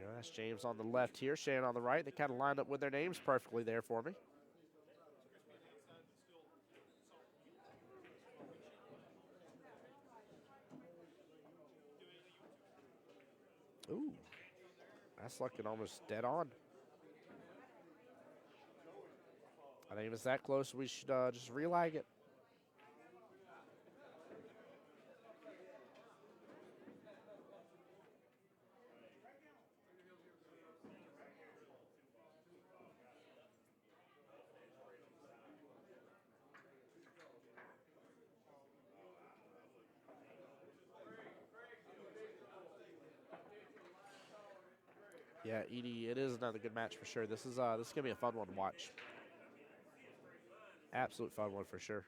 You know, that's James on the left here, Shannon on the right. They kind of lined up with their names perfectly there for me. Ooh, that's looking almost dead on. I think if it's that close, we should just relag it. Yeah, Edie, it is another good match for sure. This is gonna be a fun one to watch. Absolute fun one for sure.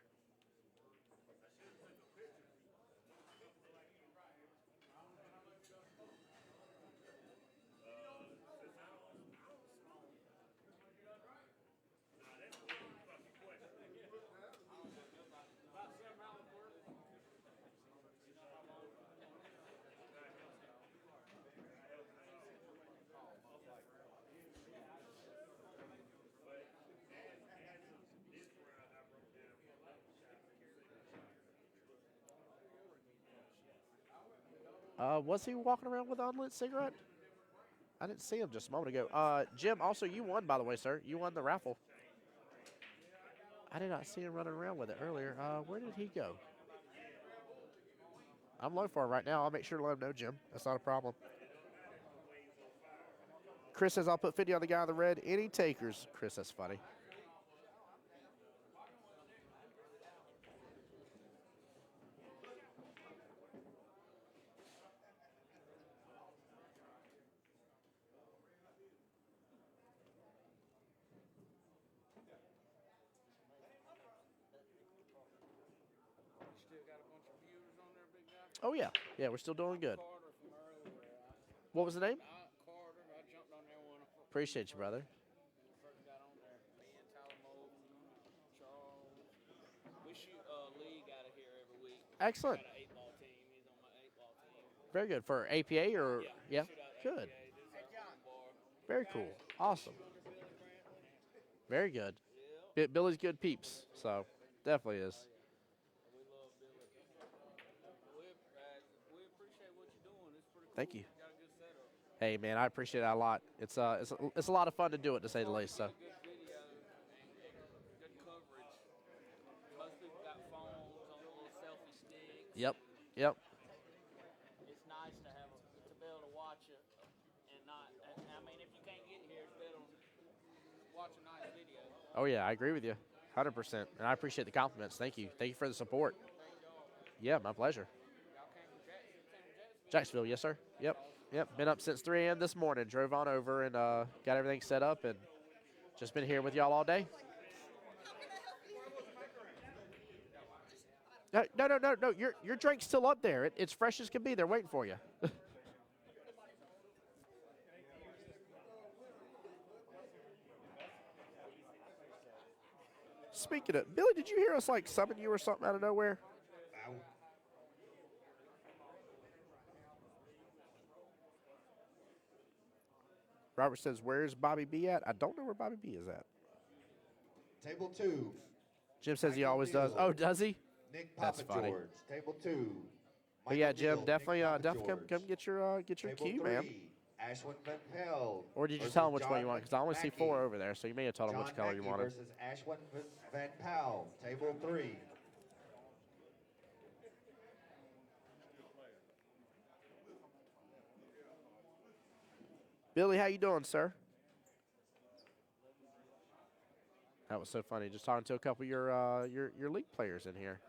Was he walking around with an unlit cigarette? I didn't see him just a moment ago. Jim, also you won, by the way, sir. You won the raffle. I did not see him running around with it earlier. Where did he go? I'm looking for him right now. I'll make sure to let him know, Jim. That's not a problem. Chris says, I'll put 50 on the guy on the red. Any takers? Chris, that's funny. Oh, yeah. Yeah, we're still doing good. What was the name? Appreciate you, brother. Excellent. Very good. For APA or? Yeah. Good. Very cool. Awesome. Very good. Billy's good peeps, so definitely is. Thank you. Hey, man, I appreciate that a lot. It's a lot of fun to do it, to say the least. So. Yep. Yep. It's nice to have to be able to watch it and not. I mean, if you can't get here, it's better to watch a nice video. Oh yeah, I agree with you, 100%. And I appreciate the compliments. Thank you. Thank you for the support. Yeah, my pleasure. Jacksonville, yes sir. Yep. Yep. Been up since 3 a.m. this morning. Drove on over and got everything set up and just been here with y'all all day. No. Your drink's still up there. It's fresh as can be. They're waiting for you. Speaking of Billy, did you hear us like summon you or something out of nowhere? Robert says, "Where's Bobby B at?" I don't know where Bobby B is at. Table 2. Jim says he always does. Oh, does he? Nick That's Papa funny. George. Table 2. But yeah, Jim, Neal, definitely, Nick Papa definitely George. come get your Table key, 3, man. Ashwin Van Pelt. Or did you versus tell him which one you John want? Because I only see Mackey. 4 over there, so you may have told him John which color you Mackey wanted. versus Ashwin Van Pelt. Table 3. Billy, how you doing, sir? That was so funny. Just talking to a couple of your league players in here.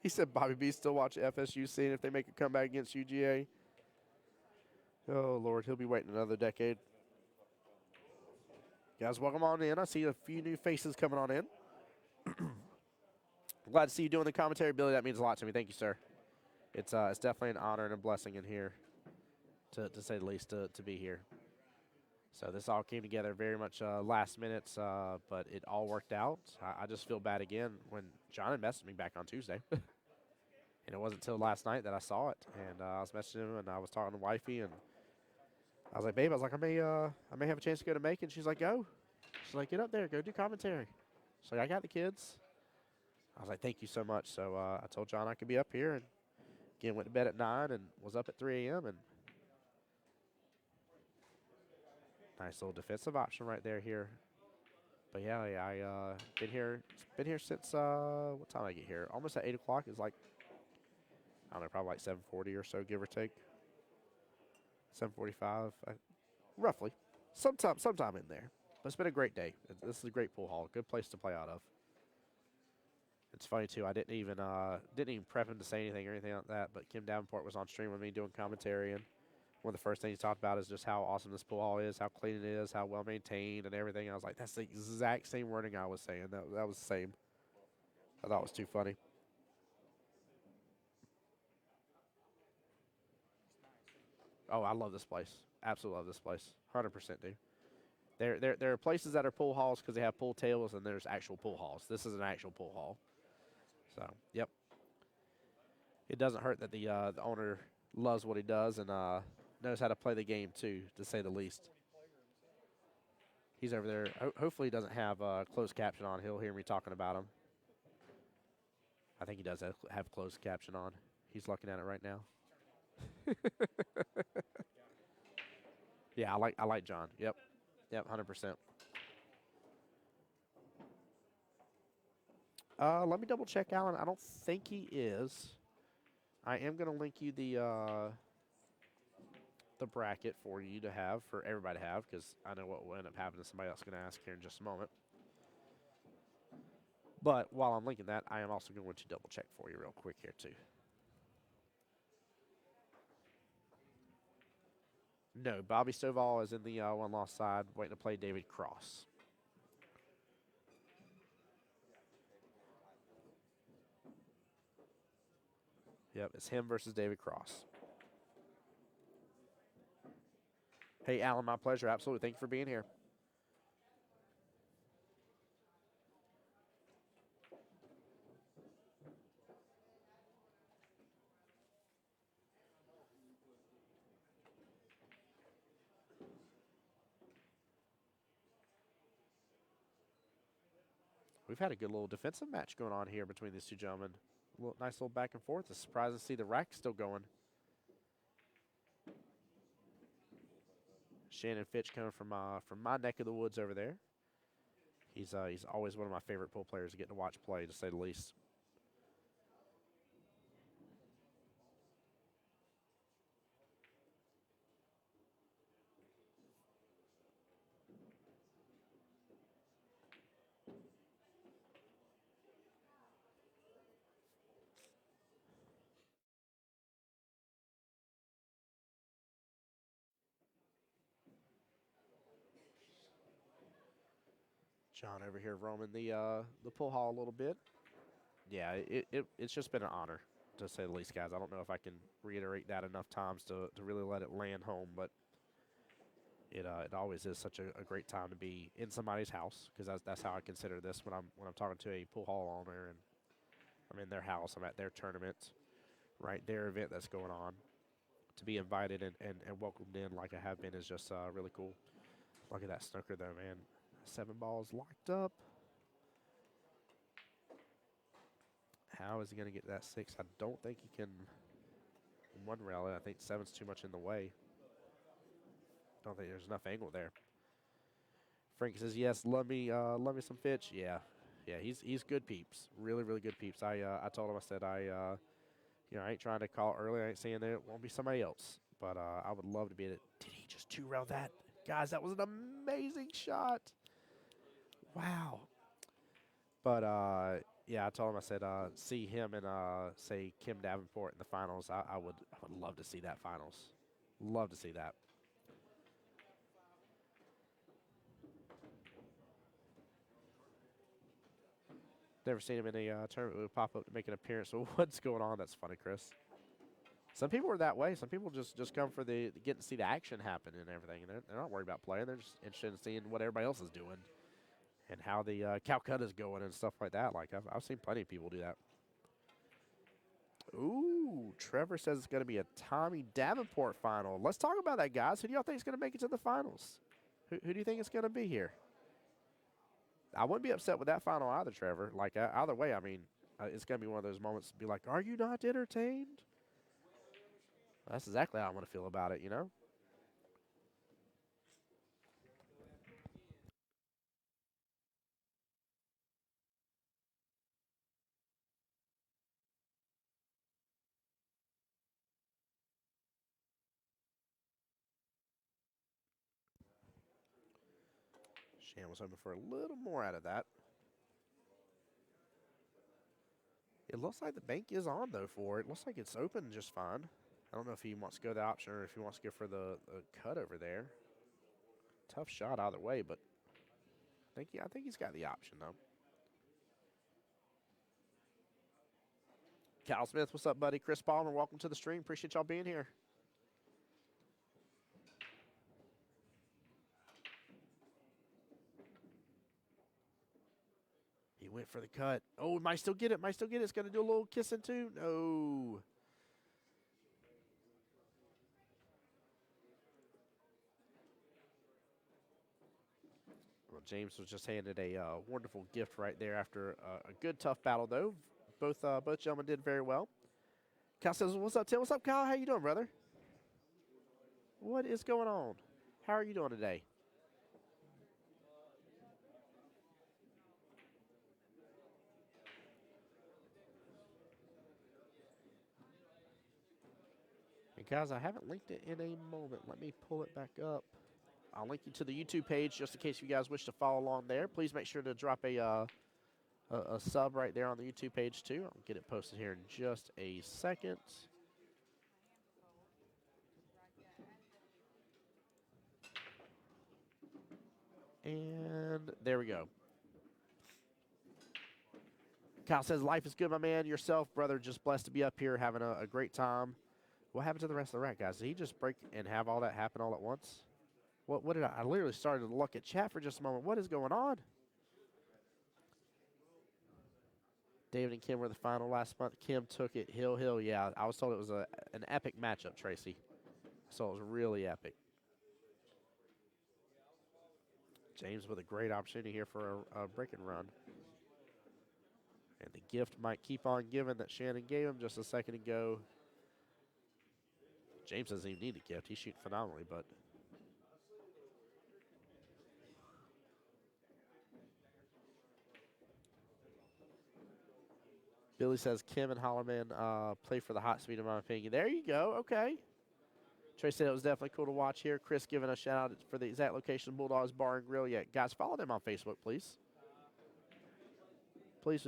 He said Bobby B still watching FSU, seeing if they make a comeback against UGA. Oh, Lord, he'll be waiting another decade. Guys, welcome on in. I see a few new faces coming on in. Glad to see you doing the commentary, Billy. That means a lot to me. Thank you, sir. It's definitely an honor and a blessing in here, to say the least, to be here. So this all came together very much last minute, but it all worked out. I just feel bad again when John had messaged me back on Tuesday. And it wasn't until last night that I saw it. And I was messaging him, and I was talking to wifey, and I was like, babe, I may have a chance to go to Macon. She's like, go. She's like, get up there, go do commentary. She's like, I got the kids. I was like, thank you so much. So I told John I could be up here, and again, went to bed at 9 and was up at 3 a.m. and nice little defensive option right there here. But yeah, I been here since what time did I get here? Almost at 8 o'clock. It's like, I don't know, probably like 7:40 or so, give or take. 7:45, roughly. Sometime in there. But it's been a great day. This is a great pool hall. Good place to play out of. It's funny too. I didn't even prep him to say anything or anything like that. But Kim Davenport was on stream with me doing commentary, and one of the first things he talked about is just how awesome this pool hall is, how clean it is, how well maintained, and everything. I was like, that's the exact same wording I was saying. That was the same. I thought it was too funny. Oh, I love this place. Absolutely love this place. 100% do. There are places that are pool halls because they have pool tables, and there's actual pool halls. This is an actual pool hall. So, yep. It doesn't hurt that the owner loves what he does and knows how to play the game too, to say the least. He's over there. Hopefully he doesn't have closed caption on. He'll hear me talking about him. I think he does have closed caption on. He's looking at it right now. Yeah, I like John. Yep, 100%. Let me double check, Alan. I don't think he is. I am going to link you the bracket for you to have, for everybody to have, because I know what will end up happening. Somebody else is going to ask here in just a moment. But while I'm linking that, I am also going to double check for you real quick here too. No, Bobby Stovall is in the one-loss side, waiting to play David Cross. Yep, it's him versus David Cross. Hey, Alan, my pleasure. Absolutely. Thank you for being here. We've had a good little defensive match going on here between these two gentlemen. Nice little back and forth. It's surprising to see the rack still going. Shannon Fitch coming from my neck of the woods over there. He's always one of my favorite pool players to get to watch play, to say the least. John over here roaming the pool hall a little bit. Yeah, it's just been an honor, to say the least, guys. I don't know if I can reiterate that enough times to really let it land home, but it always is such a great time to be in somebody's house, because that's how I consider this when I'm talking to a pool hall owner and I'm in their house, I'm at their tournament, right, their event that's going on. To be invited and welcomed in like I have been is just really cool. Look at that snooker though, man. 7 balls locked up. How is he going to get that 6? I don't think he can. One rally, I think 7's too much in the way. Don't think there's enough angle there. Frank says, yes, love me some Fitch. Yeah, he's good peeps. Really, really good peeps. I told him, I said, I ain't trying to call early. I ain't saying that it won't be somebody else. But I would love to be in it. Did he just 2-rail that? Guys, that was an amazing shot. Wow. But, yeah, I told him, I said, see him and, say, Kim Davenport in the finals. I would love to see that finals. Love to see that. Never seen him in a tournament. Would pop up to make an appearance. So what's going on? That's funny, Chris. Some people are that way. Some people just come for the get to see the action happen and everything. And they're not worried about playing. They're just interested in seeing what everybody else is doing and how the Calcutta's going and stuff like that. Like I've seen plenty of people do that. Ooh, Trevor says it's going to be a Tommy Davenport final. Let's talk about that, guys. Who do y'all think is going to make it to the finals? Who do you think is going to be here? I wouldn't be upset with that final either, Trevor. Like, either way, I mean, it's going to be one of those moments to be like, are you not entertained? That's exactly how I want to feel about it, you know? Shan was hoping for a little more out of that. It looks like the bank is on, though, for it. Looks like it's open just fine. I don't know if he wants to go the option or if he wants to go for the cut over there. Tough shot either way, but I think he's got the option, though. Cal Smith, what's up, buddy? Chris Palmer, welcome to the stream. Appreciate y'all being here. He went for the cut. Oh, might still get it. Might still get it. It's going to do a little kissing, too. No. Well, James was just handed a wonderful gift right there after a good, tough battle, though. Both gentlemen did very well. Kyle says, what's up, Tim? What's up, Kyle? How you doing, brother? What is going on? How are you doing today? And guys, I haven't linked it in a moment. Let me pull it back up. I'll link you to the YouTube page just in case you guys wish to follow along there. Please make sure to drop a sub right there on the YouTube page too. I'll get it posted here in just a second. And there we go. Kyle says, life is good, my man. Yourself, brother, just blessed to be up here having a great time. What happened to the rest of the rack, guys? Did he just break and have all that happen all at once? What did I literally started to look at chat for just a moment. What is going on? David and Kim were the final last month. Kim took it hill. Yeah, I was told it was an epic matchup, Tracy. So it was really epic. James with a great opportunity here for a break and run. And the gift might keep on giving that Shannon gave him just a second ago. James doesn't even need a gift. He's shooting phenomenally, but Billy says Kim and Hollerman play for the hot speed, in my opinion. There you go. Okay. Trey said it was definitely cool to watch here. Chris giving a shout out for the exact location of Bulldogs Bar and Grill. Yeah, guys, follow them on Facebook, please. Please.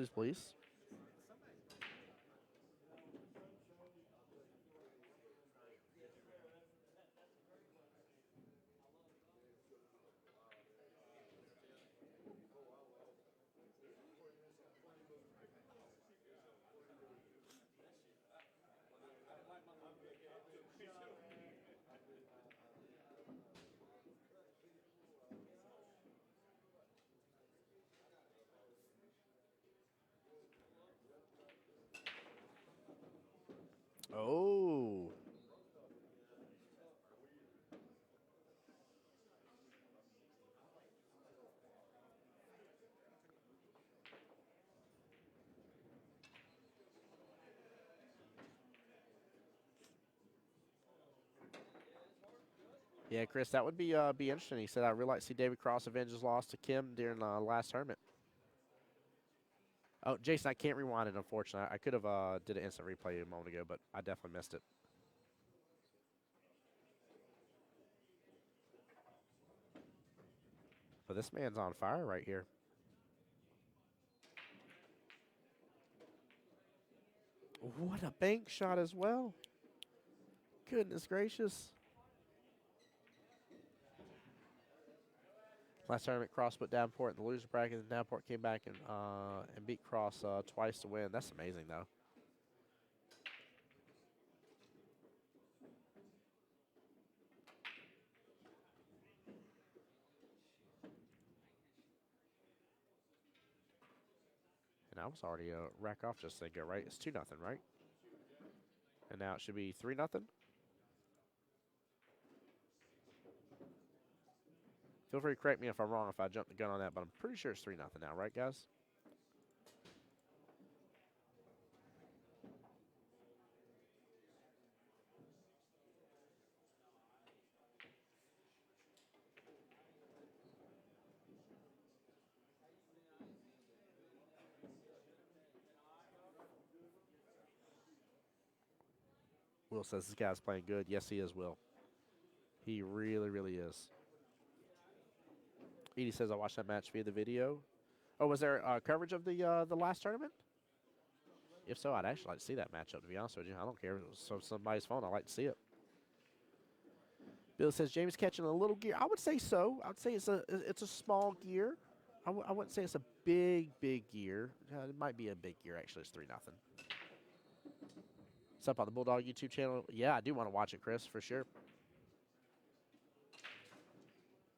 Oh. Yeah, Chris, that would be interesting. He said, I really like to see David Cross avenge his loss to Kim during the last tournament. Oh, Jason, I can't rewind it, unfortunately. I could have did an instant replay a moment ago, but I definitely missed it. But this man's on fire right here. What a bank shot as well. Goodness gracious. Last tournament, Cross put Davenport in the loser bracket, and Davenport came back and beat Cross twice to win. That's amazing, though. And I was already a rack off just a second ago, right? It's 2-0, right? And now it should be 3-0. Feel free to correct me if I'm wrong if I jumped the gun on that, but I'm pretty sure it's 3-0 now, right, guys? Will says this guy's playing good. Yes, he is, Will. He really, really is. Edie says I watched that match via the video. Oh, was there coverage of the last tournament? If so, I'd actually like to see that matchup, to be honest with you. I don't care if it was somebody's phone. I'd like to see it. Bill says James catching a little gear. I would say so. I would say it's a small gear. I wouldn't say it's a big gear. It might be a big gear, actually. It's 3-0. What's up on the Bulldog YouTube channel? Yeah, I do want to watch it, Chris, for sure.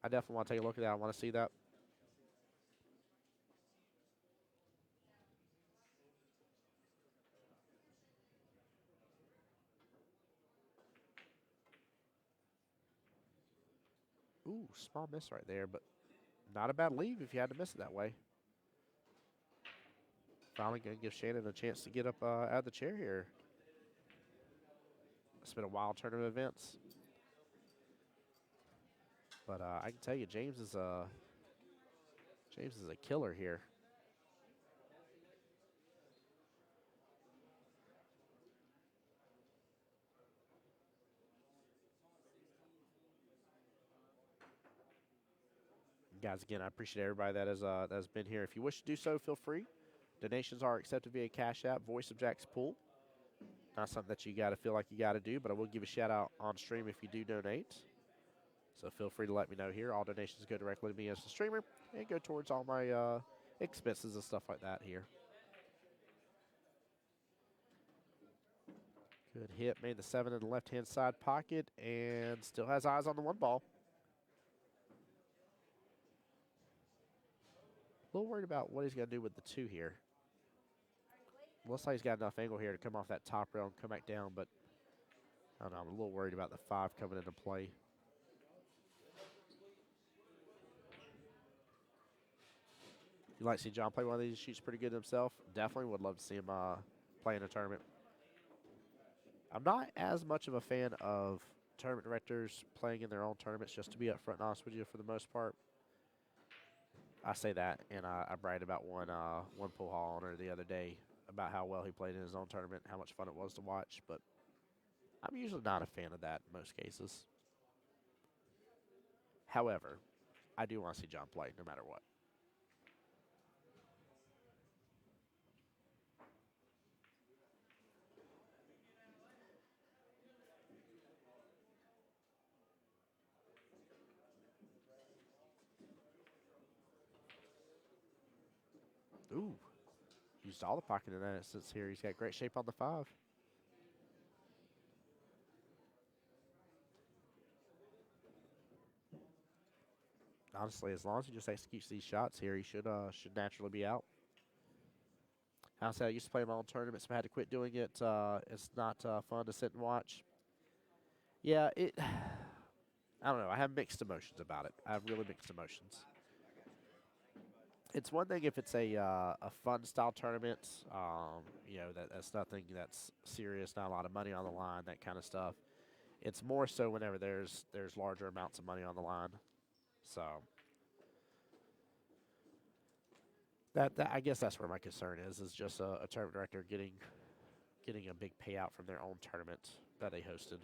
I definitely want to take a look at that. I want to see that. Ooh, small miss right there, but not a bad leave if you had to miss it that way. Finally going to give Shannon a chance to get up out of the chair here. It's been a wild turn of events. But I can tell you, James is a killer here. Guys, again, I appreciate everybody that has been here. If you wish to do so, feel free. Donations are accepted via Cash App, Voice of Jacksonville Pool. Not something that you got to feel like you got to do, but I will give a shout out on stream if you do donate. So feel free to let me know here. All donations go directly to me as the streamer and go towards all my expenses and stuff like that here. Good hit, made the 7 in the left-hand side pocket and still has eyes on the 1 ball. A little worried about what he's going to do with the 2 here. Looks like he's got enough angle here to come off that top rail and come back down, but I don't know, I'm a little worried about the 5 coming into play. You'd like to see John play one of these? Shoots pretty good himself. Definitely would love to see him play in a tournament. I'm not as much of a fan of tournament directors playing in their own tournaments, just to be upfront and honest with you for the most part. I say that, and I bragged about one pool hall owner the other day about how well he played in his own tournament, how much fun it was to watch, but I'm usually not a fan of that in most cases. However, I do want to see John play no matter what. Ooh, used all the pocket in that instance here. He's got great shape on the 5. Honestly, as long as he just executes these shots here, he should naturally be out. I said I used to play in my own tournaments, but I had to quit doing it. It's not fun to sit and watch. Yeah, I don't know. I have mixed emotions about it. I have really mixed emotions. It's one thing if it's a fun style tournament, that's nothing that's serious, not a lot of money on the line, that kind of stuff. It's more so whenever there's larger amounts of money on the line. So that I guess that's where my concern is just a tournament director getting a big payout from their own tournament that they hosted.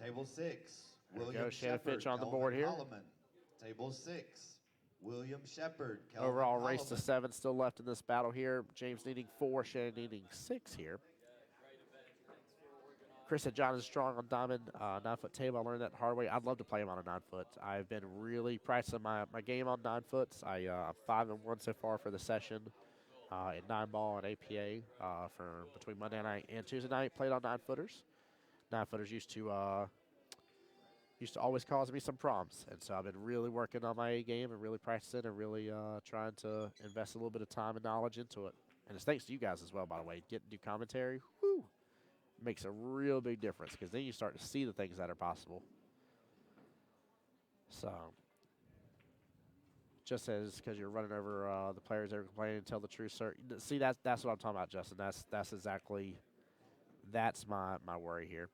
Table 6. William Shannon Fitch on the board here. Table 6. William Shepard. Overall race to 7 still left in this battle here. James needing 4, Shannon needing 6 here. Chris said John is strong on diamond, 9-foot table. I learned that the hard way. I'd love to play him on a 9-foot. I've been really practicing my game on 9-foots. I'm 5-1 so far for the session in 9-ball and APA for between Monday night and Tuesday night. Played on 9-footers. 9-footers used to always cause me some problems, and so I've been really working on my A game and really practicing and really trying to invest a little bit of time and knowledge into it. And it's thanks to you guys as well, by the way. Getting to do commentary, whoo, makes a real big difference because then you start to see the things that are possible. So, just as because you're running over the players that are complaining, tell the truth, sir. See, that's what I'm talking about, Justin. That's exactly my worry here.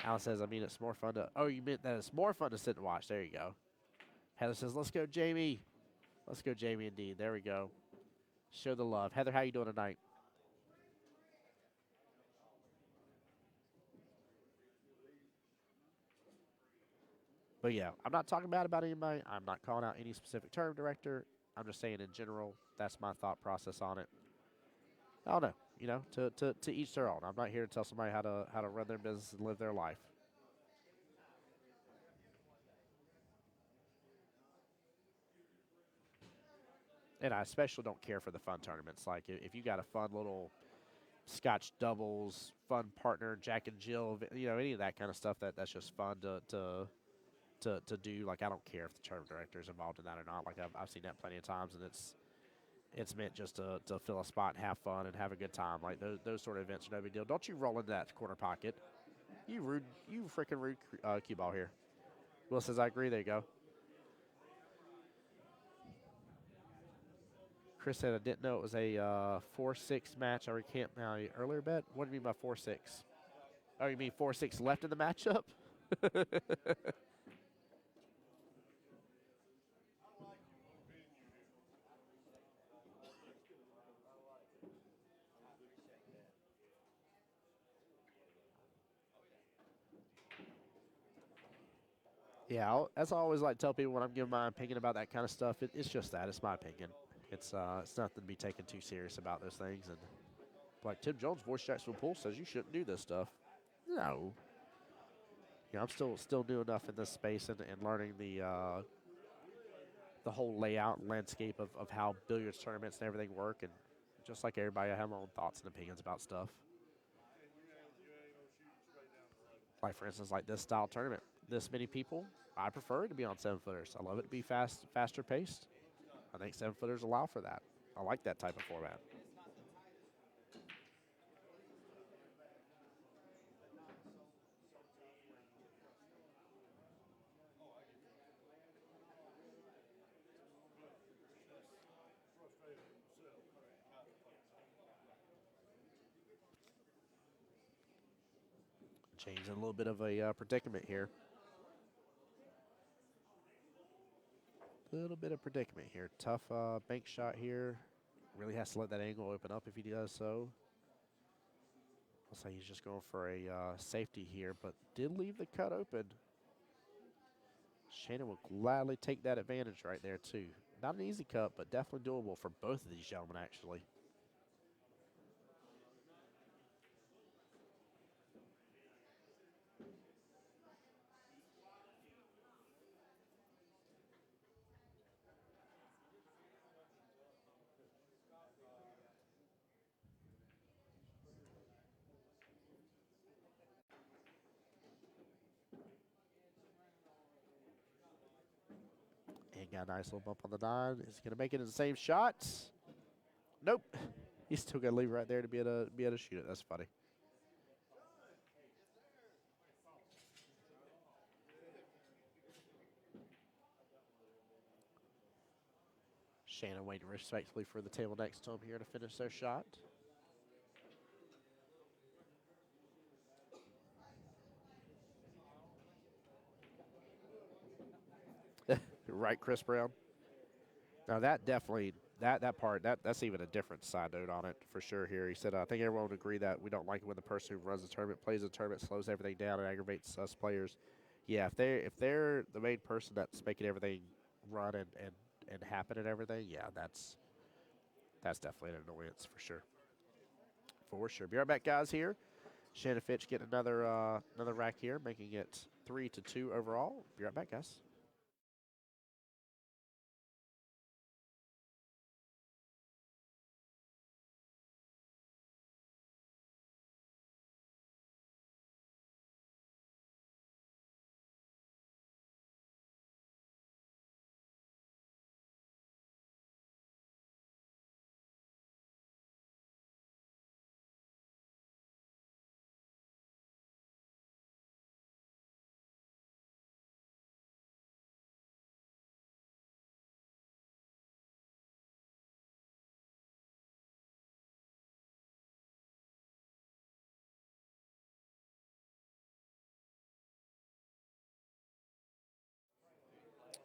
Alan says, I mean, it's more fun to. Oh, you meant that it's more fun to sit and watch. There you go. Heather says, let's go, Jamie. Let's go, Jamie. Indeed. There we go. Show the love. Heather, how you doing tonight? But yeah, I'm not talking bad about anybody. I'm not calling out any specific term director. I'm just saying in general, that's my thought process on it. I don't know. You know, to each their own. I'm not here to tell somebody how to run their business and live their life. And I especially don't care for the fun tournaments. Like if you got a fun little Scotch doubles, fun partner, Jack and Jill, you know, any of that kind of stuff that's just fun to do. Like I don't care if the tournament director is involved in that or not. Like I've seen that plenty of times, and it's meant just to fill a spot and have fun and have a good time. Like those sort of events are no big deal. Don't you roll into that corner pocket. You freaking rude cue ball here. Will says, I agree. There you go. Chris said, I didn't know it was a 4-6 match. I recant my earlier bet. What do you mean by 4-6? Oh, you mean 4-6 left in the matchup? As I always like to tell people when I'm giving my opinion about that kind of stuff, it's just that. It's my opinion. It's nothing to be taken too serious about those things. And like Tim Jones, voice Jacksonville Pool, says you shouldn't do this stuff. No. You know, I'm still new enough in this space and learning the whole layout and landscape of how billiards tournaments and everything work. And just like everybody, I have my own thoughts and opinions about stuff. Like, for instance, like this style tournament. This many people, I prefer it to be on 7-footers. I love it to be faster paced. I think 7-footers allow for that. I like that type of format. James in a little bit of a predicament here. A little bit of predicament here. Tough bank shot here. Really has to let that angle open up if he does so. Looks like he's just going for a safety here, but did leave the cut open. Shannon will gladly take that advantage right there, too. Not an easy cut, but definitely doable for both of these gentlemen, actually. And got a nice little bump on the 9. Is he going to make it in the same shot? Nope. He's still got to leave right there to be able to shoot it. That's funny. Shannon waiting respectfully for the table next to him here to finish their shot. Right, Chris Brown? Now that definitely, that part, that's even a different side note on it for sure here. He said, I think everyone would agree that we don't like it when the person who runs the tournament, plays the tournament, slows everything down and aggravates us players. Yeah, if they're the main person that's making everything run and happen and everything, yeah, that's definitely an annoyance for sure. For sure. Be right back, guys, here. Shannon Fitch getting another rack here, making it 3-2 overall. Be right back, guys.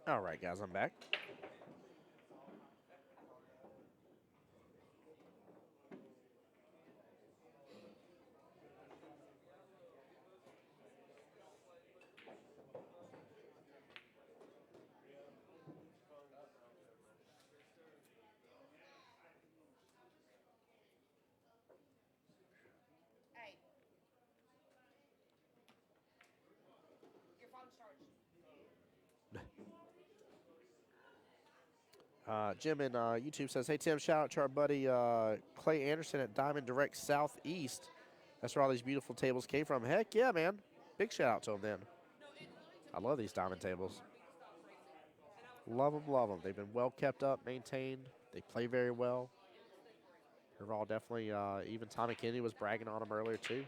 All right, guys, I'm back. Jim in YouTube says, hey, Tim, shout out to our buddy Clay Anderson at Diamond Direct Southeast. That's where all these beautiful tables came from. Heck yeah, man. Big shout out to them then. I love these diamond tables. Love them, love them. They've been well kept up, maintained. They play very well. They're all definitely, even Tommy Kennedy was bragging on them earlier, too.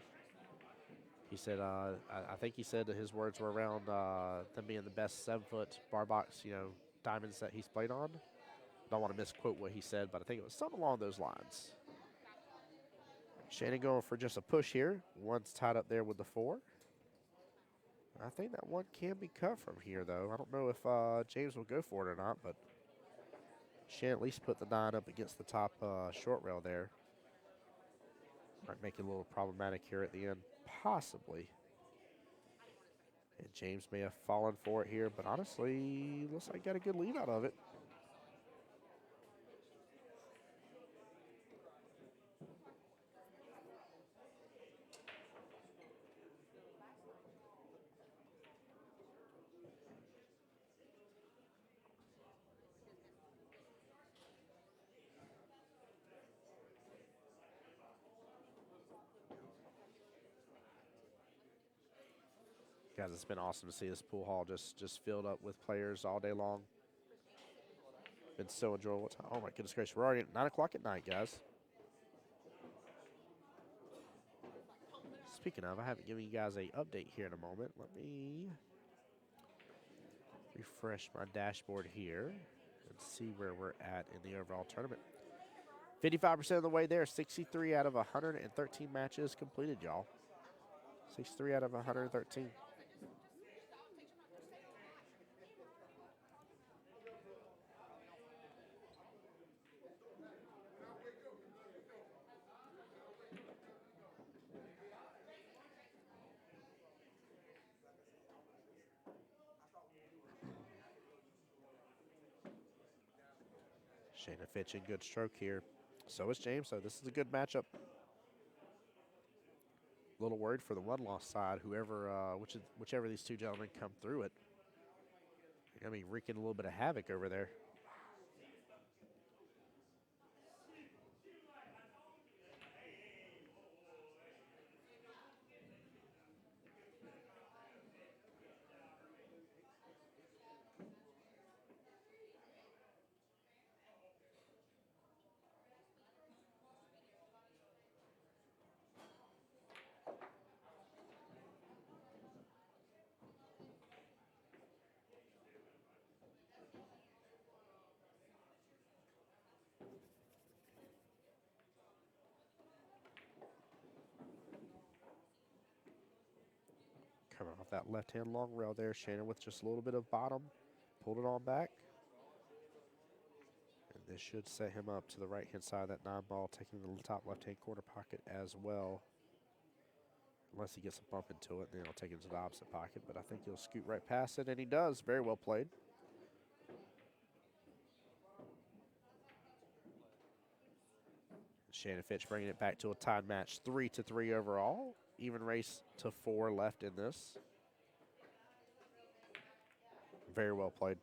He said, I think he said that his words were around them being the best 7-foot bar box, diamonds that he's played on. Don't want to misquote what he said, but I think it was something along those lines. Shannon going for just a push here. One's tied up there with the 4. I think that one can be cut from here, though. I don't know if James will go for it or not, but Shannon at least put the 9 up against the top short rail there. Might make it a little problematic here at the end, possibly. And James may have fallen for it here, but honestly, looks like he got a good lead out of it. Guys, it's been awesome to see this pool hall just filled up with players all day long. Been so enjoyable. Oh my goodness gracious, we're already at 9 o'clock at night, guys. Speaking of, I haven't given you guys a update here in a moment. Let me refresh my dashboard here and see where we're at in the overall tournament. 55% of the way there, 63 out of 113 matches completed, y'all. 63 out of 113. Shannon Fitch in good stroke here. So is James, so this is a good matchup. A little worried for the one-loss side, whichever these two gentlemen come through it. I mean, wreaking a little bit of havoc over there. Coming off that left-hand long rail there, Shannon with just a little bit of bottom, pulled it on back. And this should set him up to the right-hand side of that 9 ball, taking the top left-hand corner pocket as well. Unless he gets a bump into it, then he'll take it to the opposite pocket. But I think he'll scoot right past it, and he does. Very well played. Shannon Fitch bringing it back to a tied match, 3-3 overall. even race to 4 left in this. Very well played.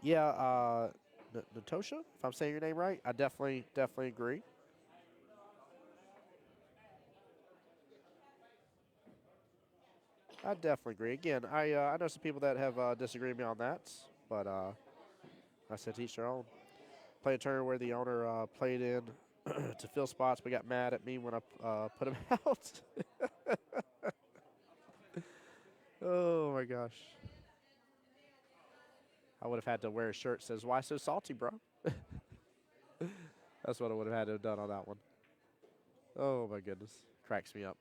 Yeah, Natosha, if I'm saying your name right, I definitely agree. I definitely agree. Again, I know some people that have disagreed with me on that, but I said to each their own. Played a tournament where the owner played in to fill spots, but got mad at me when I put him out. Oh my gosh. I would have had to wear a shirt that says, "Why so salty, bro?" That's what I would have had to have done on that one. Oh my goodness. Cracks me up.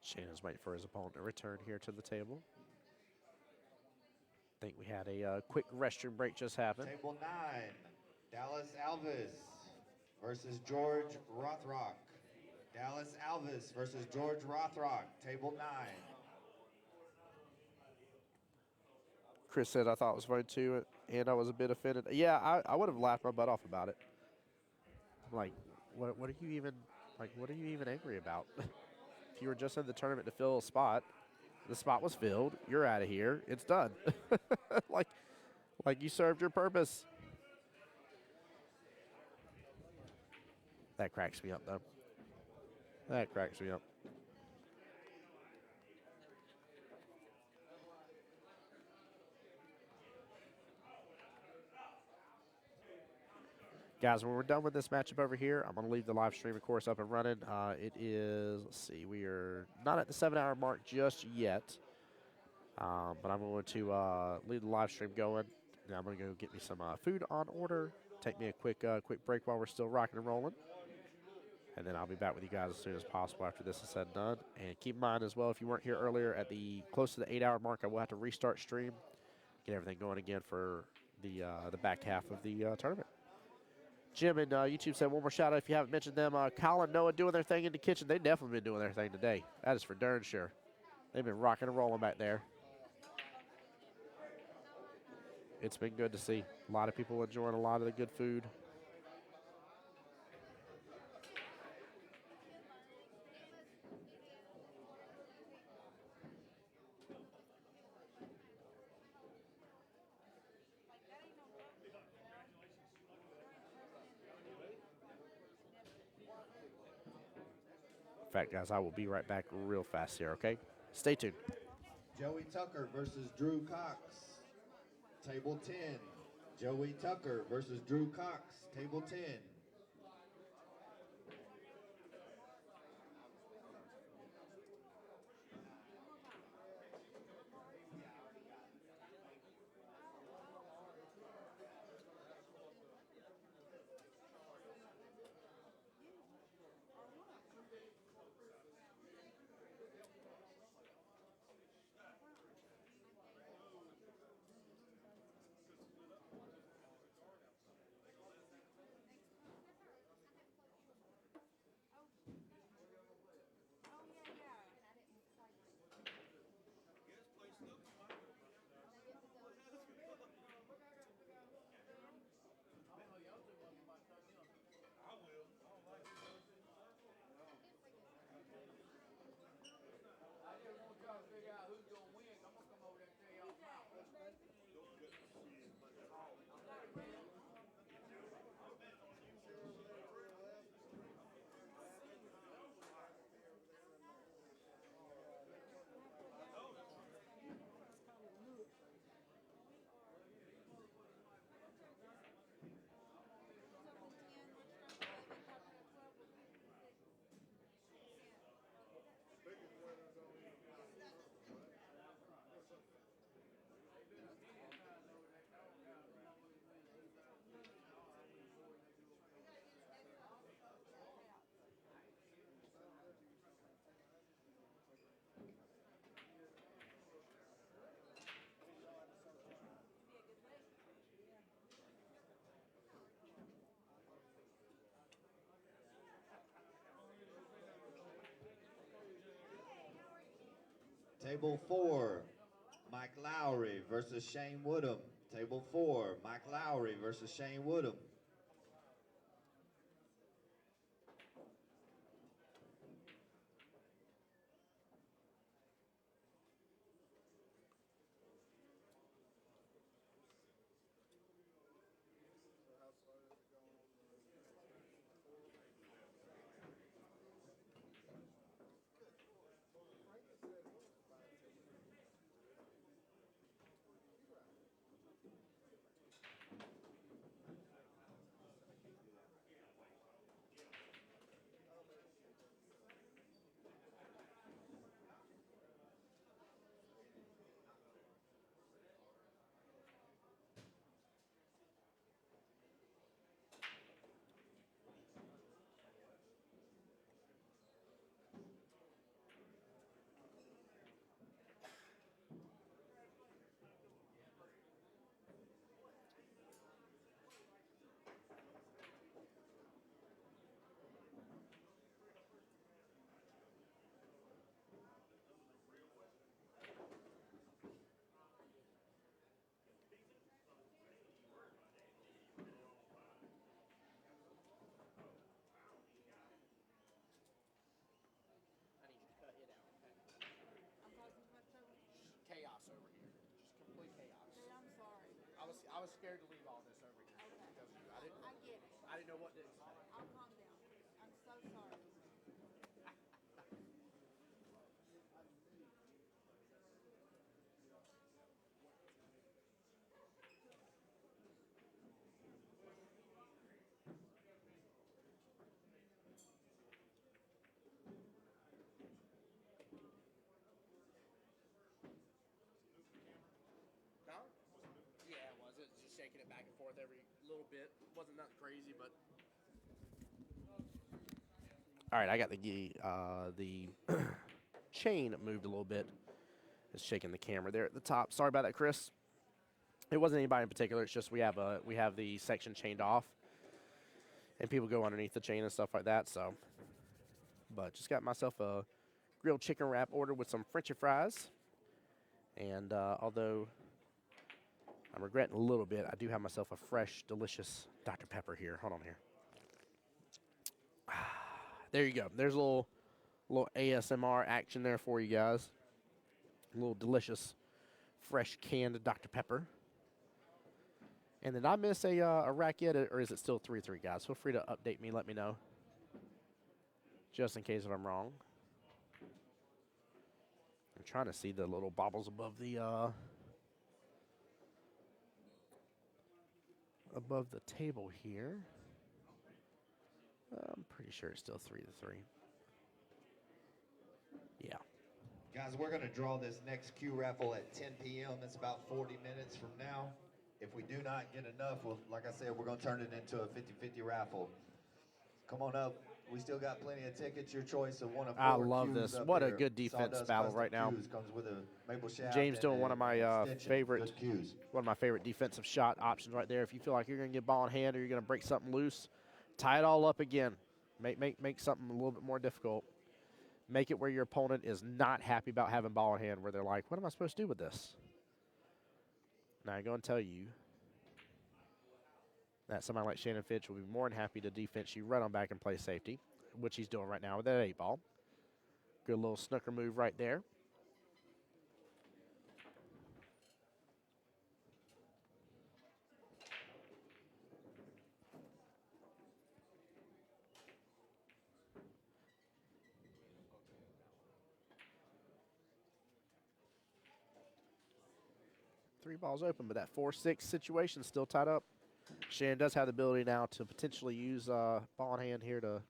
Shannon's waiting for his opponent to return here to the table. Think we had a quick restroom break just happen. Table 9, Dallas Alvis versus George Rothrock. Dallas Alvis versus George Rothrock, table 9. Chris said I thought it was funny too, and I was a bit offended. Yeah, I would have laughed my butt off about it. I'm like, what are you even angry about? If you were just in the tournament to fill a spot, the spot was filled. You're out of here. It's done. like you served your purpose. That cracks me up, though. That cracks me up. Guys, when we're done with this matchup over here, I'm going to leave the live stream, of course, up and running. It is, let's see, we are not at the 7-hour mark just yet. But I'm going to leave the live stream going. Now I'm going to go get me some food on order. Take me a quick break while we're still rocking and rolling. And then I'll be back with you guys as soon as possible after this is said and done. And keep in mind as well, if you weren't here earlier at the close to the 8-hour mark, I will have to restart stream, get everything going again for the back half of the tournament. Jim and YouTube said one more shout out if you haven't mentioned them. Kyle and Noah doing their thing in the kitchen. They've definitely been doing their thing today. That is for darn sure. They've been rocking and rolling back there. It's been good to see. A lot of people enjoying a lot of the good food. In fact, guys, I will be right back real fast here, okay? Stay tuned. Joey Tucker versus Drew Cox, table 10. Joey Tucker versus Drew Cox, table 10. Table 4, Mike Lowry versus Shane Woodham. Table 4, Mike Lowry versus Shane Woodham. I need you to cut it out. Chaos over here. Just complete chaos. Dude, I'm sorry. I was scared to leave all this over here. Okay. Because I get it. I didn't know what to expect. I'll calm down. I'm so sorry. No? Yeah, it was. It was just shaking it back and forth every little bit. Wasn't nothing crazy, but. All right, I got the chain moved a little bit. It's shaking the camera there at the top. Sorry about that, Chris. It wasn't anybody in particular. It's just we have the section chained off, and people go underneath the chain and stuff like that. So, but just got myself a grilled chicken wrap order with some Frenchy fries. And although I'm regretting a little bit, I do have myself a fresh, delicious Dr. Pepper here. Hold on here. There you go. There's a little ASMR action there for you guys. A little delicious, fresh canned Dr. Pepper. And did I miss a rack yet, or is it still 3-3, guys? Feel free to update me. Let me know, just in case if I'm wrong. I'm trying to see the little bobbles above the table here. I'm pretty sure it's still 3-3. Yeah. Guys, we're going to draw this next Q raffle at 10 p.m. It's about 40 minutes from now. If we do not get enough, like I said, we're going to turn it into a 50-50 raffle. Come on up. We still got plenty of tickets. Your choice of one of 4 I love Qs this. up What a here. good defense Sawdust battle Custom right now. Qs comes with a maple shaft James doing and one of my extension. favorite Good Qs. one of my favorite defensive shot options right there. If you feel like you're going to get ball in hand or you're going to break something loose, tie it all up again. Make something a little bit more difficult. Make it where your opponent is not happy about having ball in hand, where they're like, what am I supposed to do with this? Now, I'm going to tell you that somebody like Shannon Fitch will be more than happy to defense you right on back and play safety, which he's doing right now with that 8-ball. Good little snooker move right there. Three balls open, but that 4-6 situation still tied up. Shannon does have the ability now to potentially use ball in hand here to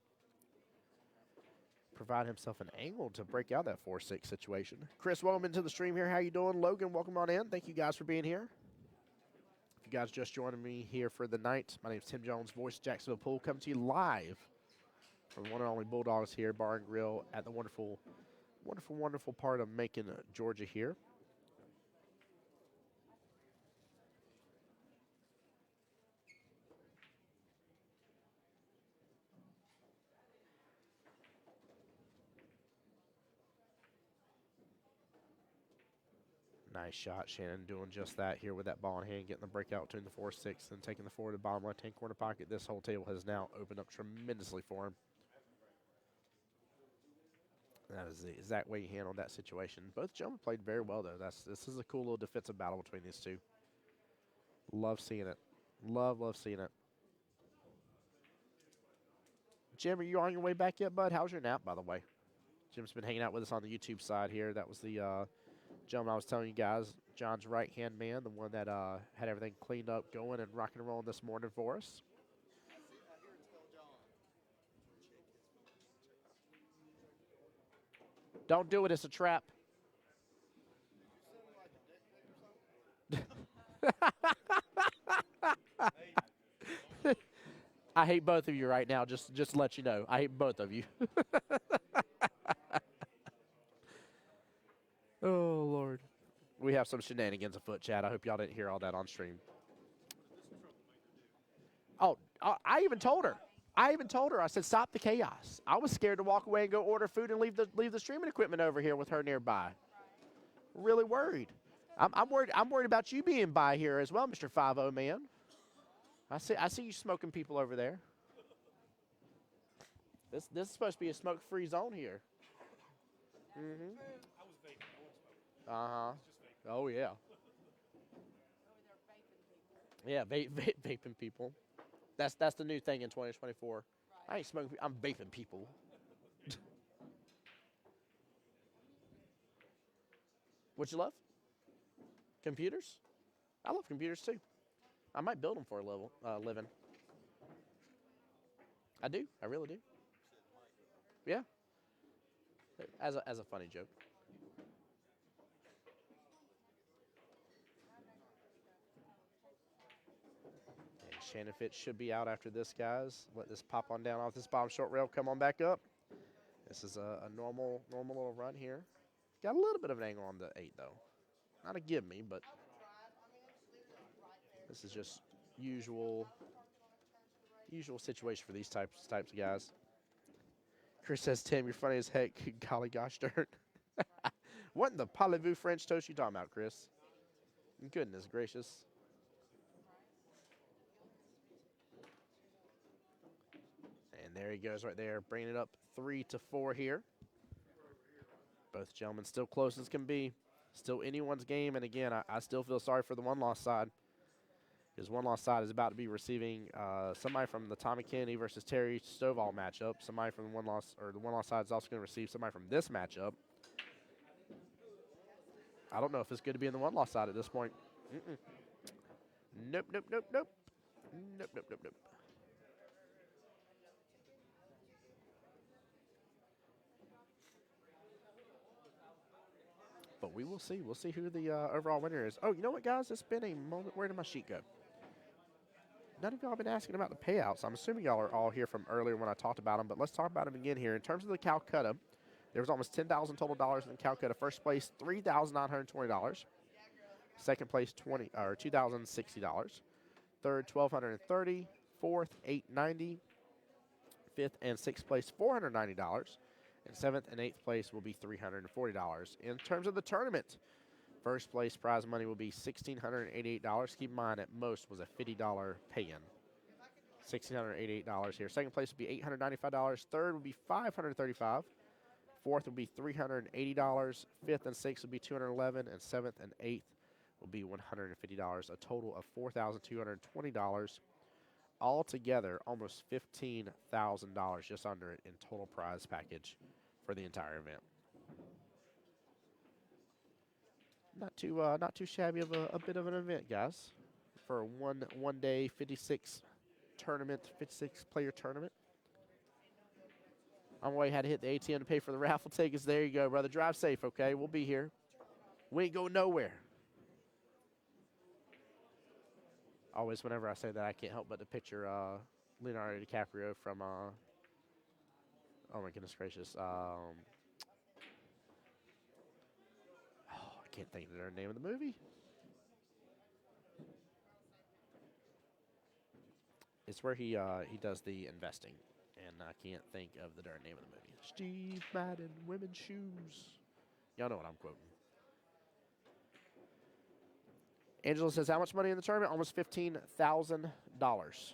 provide himself an angle to break out that 4-6 situation. Chris, welcome into the stream here. How you doing? Logan, welcome on in. Thank you guys for being here. If you guys just joining me here for the night, my name is Tim Jones, voice of Jacksonville Pool, coming to you live from the one and only Bulldogs here, Bar and Grill at the wonderful, wonderful, wonderful part of Macon, Georgia here. Nice shot, Shannon, doing just that here with that ball in hand, getting the breakout between the 4-6 and taking the 4 to the bottom left-hand corner pocket. This whole table has now opened up tremendously for him. That is the exact way he handled that situation. Both gentlemen played very well, though. This is a cool little defensive battle between these two. Love seeing it. Love seeing it. Jim, are you on your way back yet, bud? How's your nap, by the way? Jim's been hanging out with us on the YouTube side here. That was the gentleman I was telling you guys, John's right-hand man, the one that had everything cleaned up, going, and rocking and rolling this morning for us. Don't do it. It's a trap. I hate both of you right now, just to let you know. I hate both of you. Oh, Lord. We have some shenanigans afoot, Chad. I hope y'all didn't hear all that on stream. Oh, I even told her. I said, stop the chaos. I was scared to walk away and go order food and leave the streaming equipment over here with her nearby. Really worried. I'm worried about you being by here as well, Mr. 5-0 man. I see you smoking people over there. This is supposed to be a smoke-free zone here. Mm-hmm. Uh-huh. Oh, yeah. Yeah, vaping people. That's the new thing in 2024. I ain't smoking. I'm vaping people. What you love? Computers? I love computers too. I might build them for a living. I do. I really do. Yeah. As a funny joke. And Shannon Fitch should be out after this, guys. Let this pop on down off this bottom short rail. Come on back up. This is a normal little run here. Got a little bit of an angle on the 8, though. Not a give me, but this is just usual situation for these types of guys. Chris says, Tim, you're funny as heck. Golly gosh darn. What in the parlez-vous French toast you talking about, Chris? Goodness gracious. And there he goes right there, bringing it up 3-4 here. Both gentlemen still close as can be. Still anyone's game, and again, I still feel sorry for the one-loss side. His one-loss side is about to be receiving somebody from the Tommy Kennedy versus Terry Stovall matchup. Somebody from the one-loss side is also going to receive somebody from this matchup. I don't know if it's good to be in the one-loss side at this point. Nope. But we will see. We'll see who the overall winner is. Oh, you know what, guys? It's been a moment. Where did my sheet go? None of y'all have been asking about the payouts. I'm assuming y'all are all here from earlier when I talked about them, but let's talk about them again here. In terms of the Calcutta, there was almost $10,000 total dollars in Calcutta. First place, $3,920. Second place, $2,060. Third, $1,230. Fourth, $890. Fifth and sixth place, $490. And seventh and eighth place will be $340. In terms of the tournament, first place prize money will be $1,688. Keep in mind, at most was a $50 pay-in. $1,688 here. Second place will be $895. Third will be $535. Fourth will be $380. Fifth and sixth will be $211. And seventh and eighth will be $150. A total of $4,220. Altogether, almost $15,000, just under it, in total prize package for the entire event. Not too shabby of a bit of an event, guys, for a one day 56 player tournament. I'm way had to hit the ATM to pay for the raffle tickets. There you go, brother. Drive safe, okay? We'll be here. We ain't going nowhere. Always, whenever I say that, I can't help but to picture Leonardo DiCaprio from, oh my goodness gracious, I can't think of the name of the movie. It's where he does the investing, and I can't think of the darn name of the movie. Steve Madden, Women's Shoes. Y'all know what I'm quoting. Angela says, how much money in the tournament? Almost $15,000.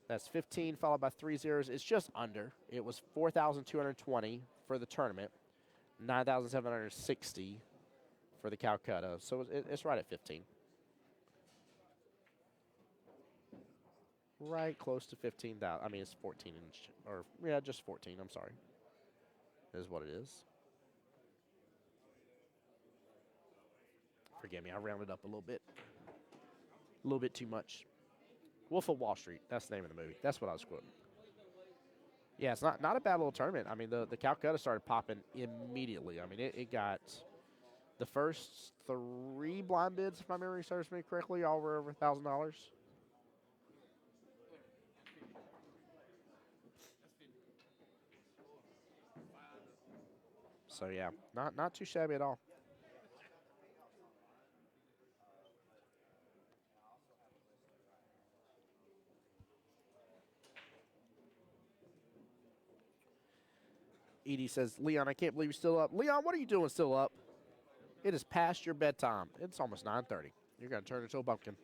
That's 15 followed by 3 zeros. It's just under. It was 4,220 for the tournament, 9,760 for the Calcutta. So it's right at 15. Right close to 15,000. I mean, it's 14 inch, or yeah, just 14. I'm sorry. Is what it is. Forgive me, I rounded up a little bit. A little bit too much. Wolf of Wall Street. That's the name of the movie. That's what I was quoting. Yeah, it's not a bad little tournament. I mean, the Calcutta started popping immediately. I mean, it got the first 3 blind bids, if my memory serves me correctly, all were over $1,000. So yeah, not too shabby at all. Edie says, Leon, I can't believe you're still up. Leon, what are you doing still up? It is past your bedtime. It's almost 9:30. You're going to turn into a bumpkin.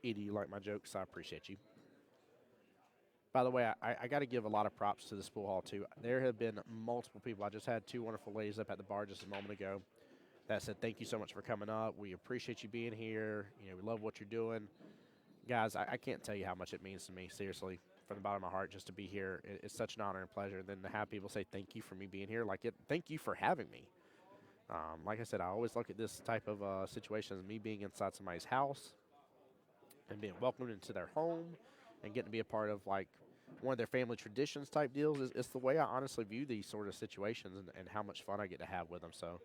Edie, you like my jokes? I appreciate you. By the way, I got to give a lot of props to this pool hall, too. There have been multiple people. I just had 2 wonderful ladies up at the bar just a moment ago that said, thank you so much for coming up. We appreciate you being here. You know, we love what you're doing. Guys, I can't tell you how much it means to me, seriously, from the bottom of my heart, just to be here. It's such an honor and pleasure. And then to have people say thank you for me being here, thank you for having me. Like I said, I always look at this type of situation as me being inside somebody's house and being welcomed into their home and getting to be a part of, like, one of their family traditions type deals. It's the way I honestly view these sort of situations and how much fun I get to have with them. So,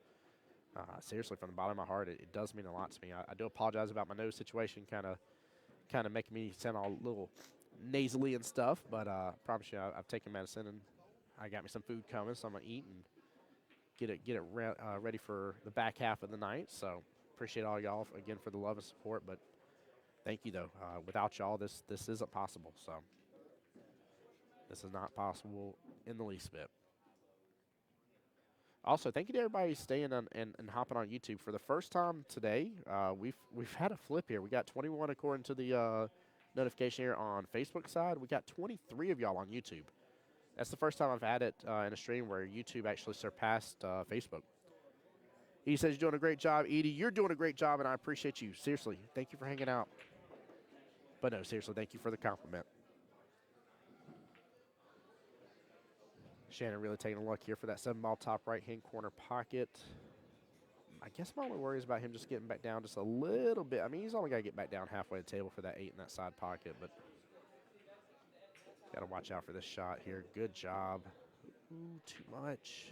seriously, from the bottom of my heart, it does mean a lot to me. I do apologize about my nose situation, kind of making me sound all a little nasally and stuff, but I promise you I've taken medicine and I got me some food coming, so I'm going to eat and get it ready for the back half of the night. So, appreciate all y'all, again, for the love and support, but thank you, though. Without y'all, this isn't possible. So this is not possible in the least bit. Also, thank you to everybody staying on and hopping on YouTube. For the first time today, we've had a flip here. We got 21 according to the notification here on Facebook side. We got 23 of y'all on YouTube. That's the first time I've had it in a stream where YouTube actually surpassed Facebook. He says you're doing a great job, Edie. You're doing a great job, and I appreciate you. Seriously, thank you for hanging out. But no, seriously, thank you for the compliment. Shannon really taking a look here for that 7-ball top right-hand corner pocket. I guess my only worry is about him just getting back down just a little bit. I mean, he's only got to get back down halfway to the table for that 8 in that side pocket, but got to watch out for this shot here. Good job. Ooh, too much.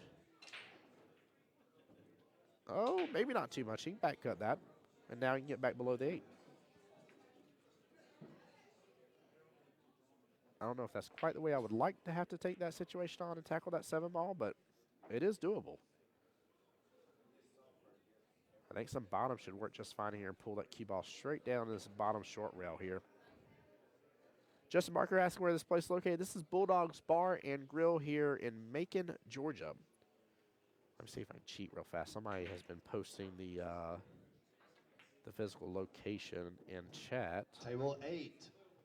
Oh, maybe not too much. He can back cut that, and now he can get back below the 8. I don't know if that's quite the way I would like to have to take that situation on and tackle that 7-ball, but it is doable. I think some bottom should work just fine here and pull that cue ball straight down this bottom short rail here. Justin Barker asking where this place is located. This is Bulldogs Bar and Grill here in Macon, Georgia. Let me see if I can cheat real fast. Somebody has been posting the physical location in chat. Table 8.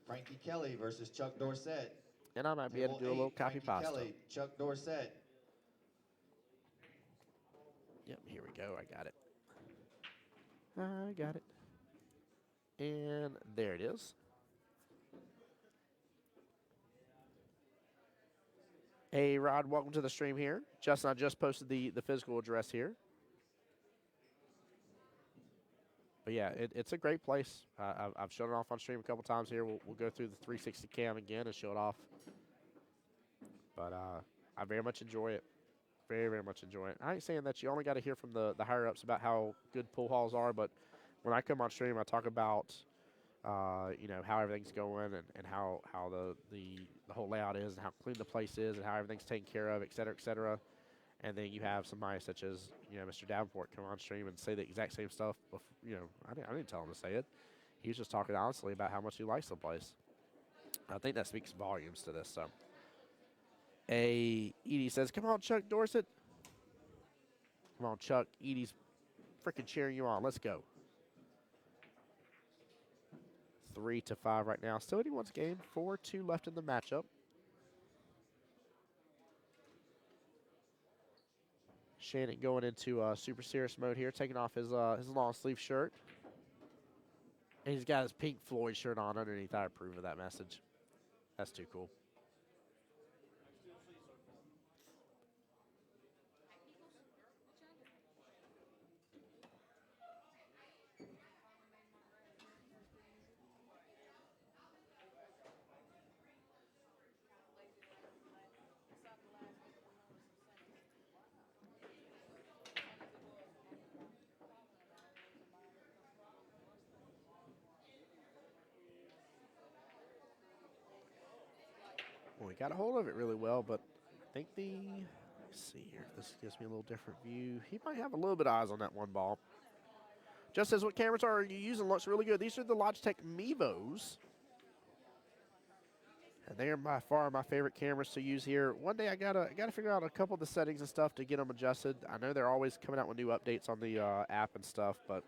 Frankie Kelly versus Chuck Dorsett. And I might be able to do a little copy pasta. Kelly, Chuck Dorsett. Yep, here we go. I got it. I got it. And there it is. Hey, Rod, welcome to the stream here. Justin, I just posted the physical address here. But yeah, it's a great place. I've shown it off on stream a couple times here. We'll go through the 360 cam again and show it off. But I very much enjoy it. Very, very much enjoy it. I ain't saying that you only got to hear from the higher-ups about how good pool halls are, but when I come on stream, I talk about how everything's going and how the whole layout is and how clean the place is and how everything's taken care of, et cetera, et cetera. And then you have somebody such as Mr. Davenport come on stream and say the exact same stuff. I didn't tell him to say it. He was just talking honestly about how much he likes the place. I think that speaks volumes to this. So, Edie says, "Come on, Chuck Dorset. Come on, Chuck. Edie's freaking cheering you on. Let's go." 3-5 right now. Still anyone's game. 4-2 left in the matchup. Shannon going into super serious mode here, taking off his long sleeve shirt. And he's got his Pink Floyd shirt on underneath. I approve of that message. That's too cool. Well, he got a hold of it really well, but I think let's see here. This gives me a little different view. He might have a little bit of eyes on that one ball. Just says, what cameras are you using? Looks really good. These are the Logitech Mevos. And they are by far my favorite cameras to use here. One day I gotta figure out a couple of the settings and stuff to get them adjusted. I know they're always coming out with new updates on the app and stuff, but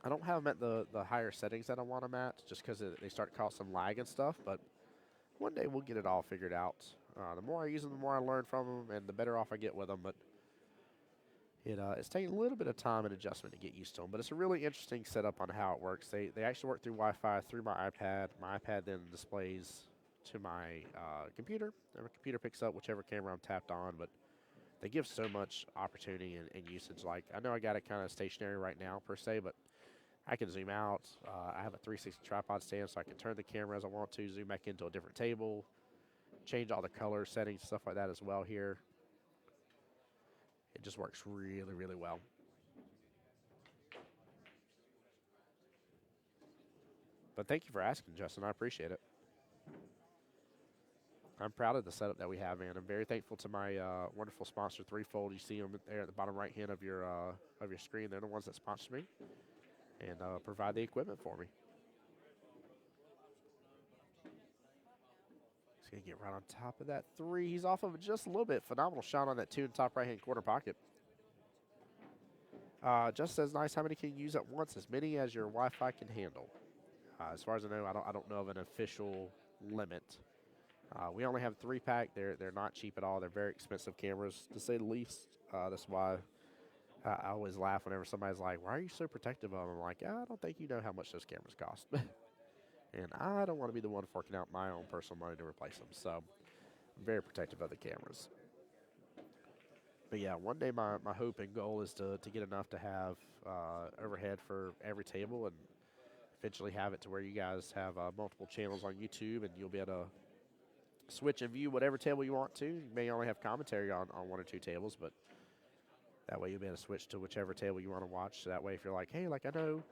I don't have them at the higher settings that I want them at, just because they start to cause some lag and stuff. But one day we'll get it all figured out. The more I use them, the more I learn from them, and the better off I get with them. But it's taking a little bit of time and adjustment to get used to them. But it's a really interesting setup on how it works. They actually work through Wi-Fi through my iPad. My iPad then displays to my computer, and my computer picks up whichever camera I'm tapped on. But they give so much opportunity and usage. Like, I know I got it kind of stationary right now per se, but I can zoom out. I have a 360 tripod stand, so I can turn the camera as I want to, zoom back into a different table, change all the color settings, stuff like that as well here. It just works really, really well. But thank you for asking, Justin. I appreciate it. I'm proud of the setup that we have, man. I'm very thankful to my wonderful sponsor, Threefold. You see them there at the bottom right hand of your screen. They're the ones that sponsor me and provide the equipment for me. He's going to get right on top of that 3. He's off of it just a little bit. Phenomenal shot on that 2 in the top right-hand corner pocket. Just says, nice. How many can you use at once? As many as your Wi-Fi can handle. As far as I know, I don't know of an official limit. We only have 3-pack. They're not cheap at all. They're very expensive cameras, to say the least. That's why I always laugh whenever somebody's like, why are you so protective of them? I'm like, I don't think you know how much those cameras cost. And I don't want to be the one forking out my own personal money to replace them. So I'm very protective of the cameras. But yeah, one day my hope and goal is to get enough to have overhead for every table and eventually have it to where you guys have multiple channels on YouTube and you'll be able to switch and view whatever table you want to. You may only have commentary on 1 or 2 tables, but that way you'll be able to switch to whichever table you want to watch. So that way if you're like, hey, like I know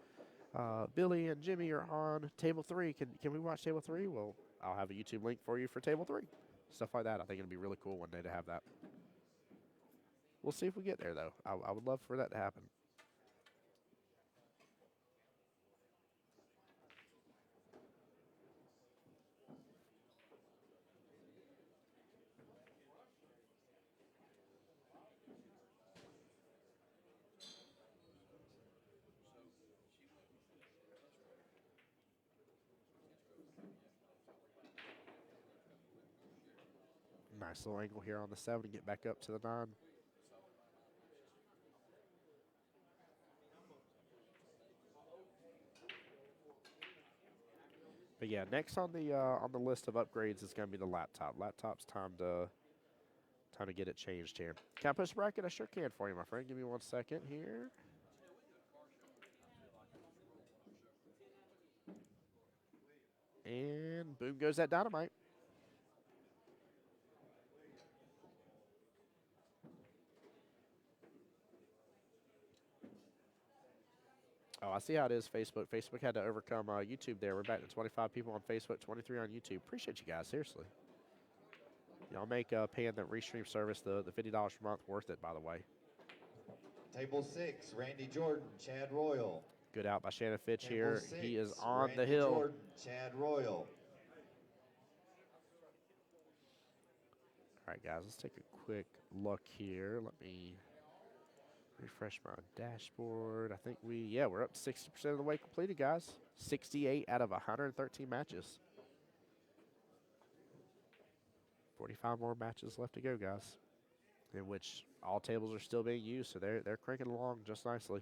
Billy and Jimmy are on table 3. Can we watch table 3? Well, I'll have a YouTube link for you for table 3. Stuff like that. I think it'll be really cool one day to have that. We'll see if we get there, though. I would love for that to happen. Nice little angle here on the 7 to get back up to the 9. But yeah, next on the list of upgrades is going to be the laptop. Laptop's time to get it changed here. Can I push the bracket? I sure can for you, my friend. Give me 1 second here. And boom goes that dynamite. Oh, I see how it is, Facebook. Facebook had to overcome YouTube there. We're back to 25 people on Facebook, 23 on YouTube. Appreciate you guys, seriously. Y'all make paying the restream service, the $50 per month, worth it, by the way. Table 6, Randy Jordan, Chad Royal. Good out by Shannon Fitch Table here. 6, He is on Randy the hill. Jordan, Chad Royal. All right, guys, let's take a quick look here. Let me refresh my dashboard. I think we're up to 60% of the way completed, guys. 68 out of 113 matches. 45 more matches left to go, guys, in which all tables are still being used, so they're cranking along just nicely.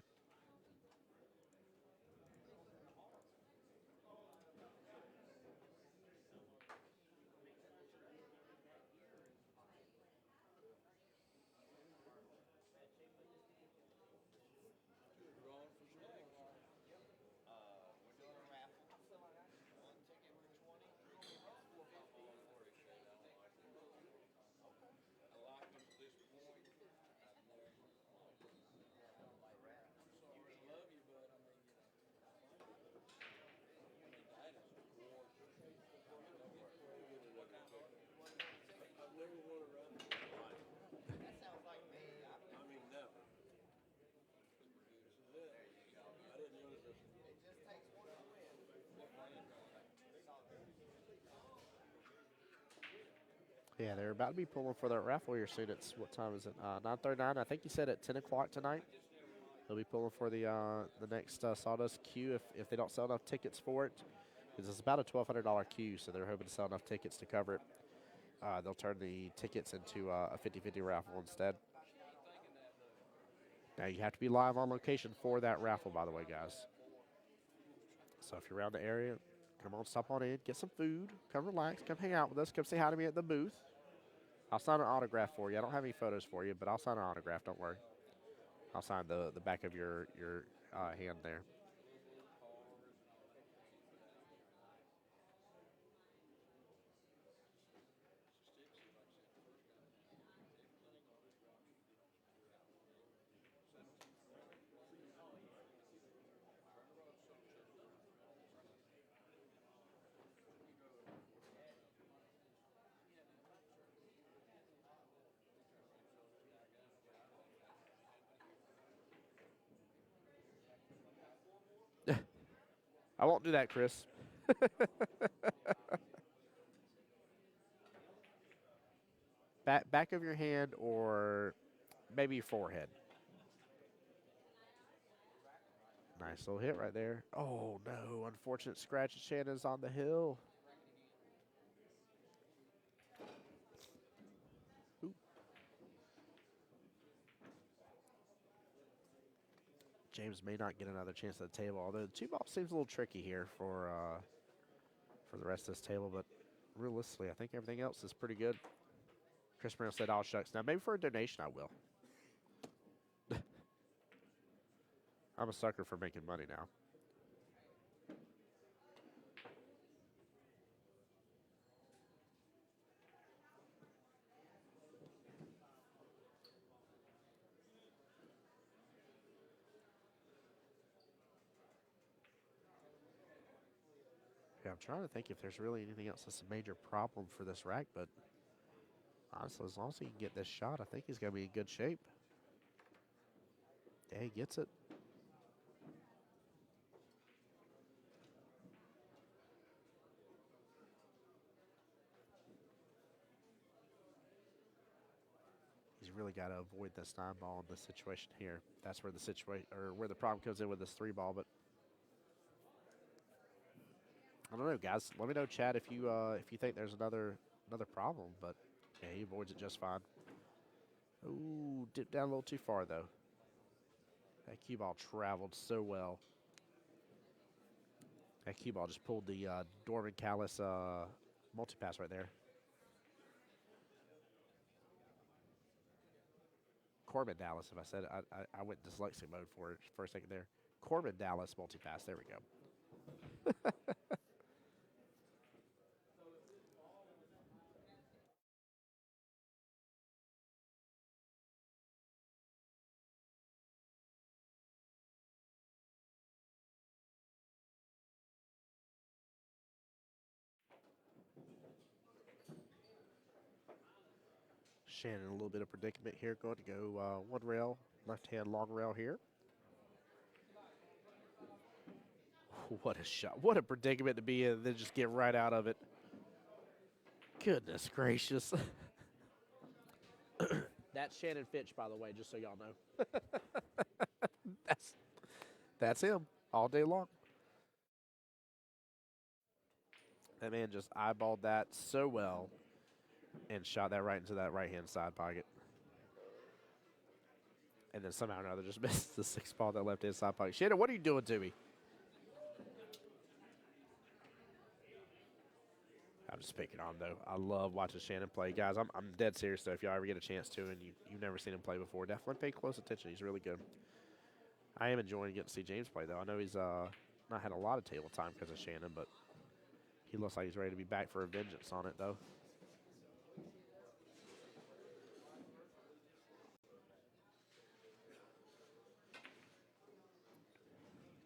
Yeah, they're about to be pulling for that raffle here soon. It's, what time is it? 9:39. I think he said at 10 o'clock tonight. He'll be pulling for the next Sawdust queue if they don't sell enough tickets for it. Because it's about a $1,200 queue, so they're hoping to sell enough tickets to cover it. They'll turn the tickets into a 50-50 raffle instead. Now, you have to be live on location for that raffle, by the way, guys. So if you're around the area, come on, stop on in, get some food, come relax, come hang out with us, come say hi to me at the booth. I'll sign an autograph for you. I don't have any photos for you, but I'll sign an autograph, don't worry. I'll sign the back of your hand there. I won't do that, Chris. Back of your hand or maybe forehead. Nice little hit right there. Oh, no. Unfortunate scratch. Shannon's on the hill. Ooh. James may not get another chance at the table, although the two ball seems a little tricky here for the rest of this table, but realistically, I think everything else is pretty good. Chris Merrill said, "Oh, shucks." Now, maybe for a donation, I will. I'm a sucker for making money now. Yeah, I'm trying to think if there's really anything else that's a major problem for this rack, but honestly, as long as he can get this shot, I think he's going to be in good shape. Yeah, he gets it. He's really got to avoid this 9-ball in this situation here. That's where the situation, or where the problem comes in with this 3-ball, but I don't know, guys. Let me know, Chad, if you think there's another problem, but yeah, he avoids it just fine. Ooh, dipped down a little too far, though. That cue ball traveled so well. That cue ball just pulled the Dorman Callis multi-pass right there. Corbin Dallas, if I said it, I went dyslexic mode for it for a second there. Corbin Dallas multi-pass, there we go. Shannon in a little bit of predicament here. Going to go one rail, left-hand long rail here. What a shot. What a predicament to be in, then just get right out of it. Goodness gracious. That's Shannon Fitch, by the way, just so y'all know. That's him all day long. That man just eyeballed that so well and shot that right into that right-hand side pocket. And then somehow or another just missed the 6 ball that left-hand side pocket. Shannon, what are you doing to me? I'm just picking on, though. I love watching Shannon play. Guys, I'm dead serious, though. If y'all ever get a chance to and you've never seen him play before, definitely pay close attention. He's really good. I am enjoying getting to see James play, though. I know he's not had a lot of table time because of Shannon, but he looks like he's ready to be back for a vengeance on it, though.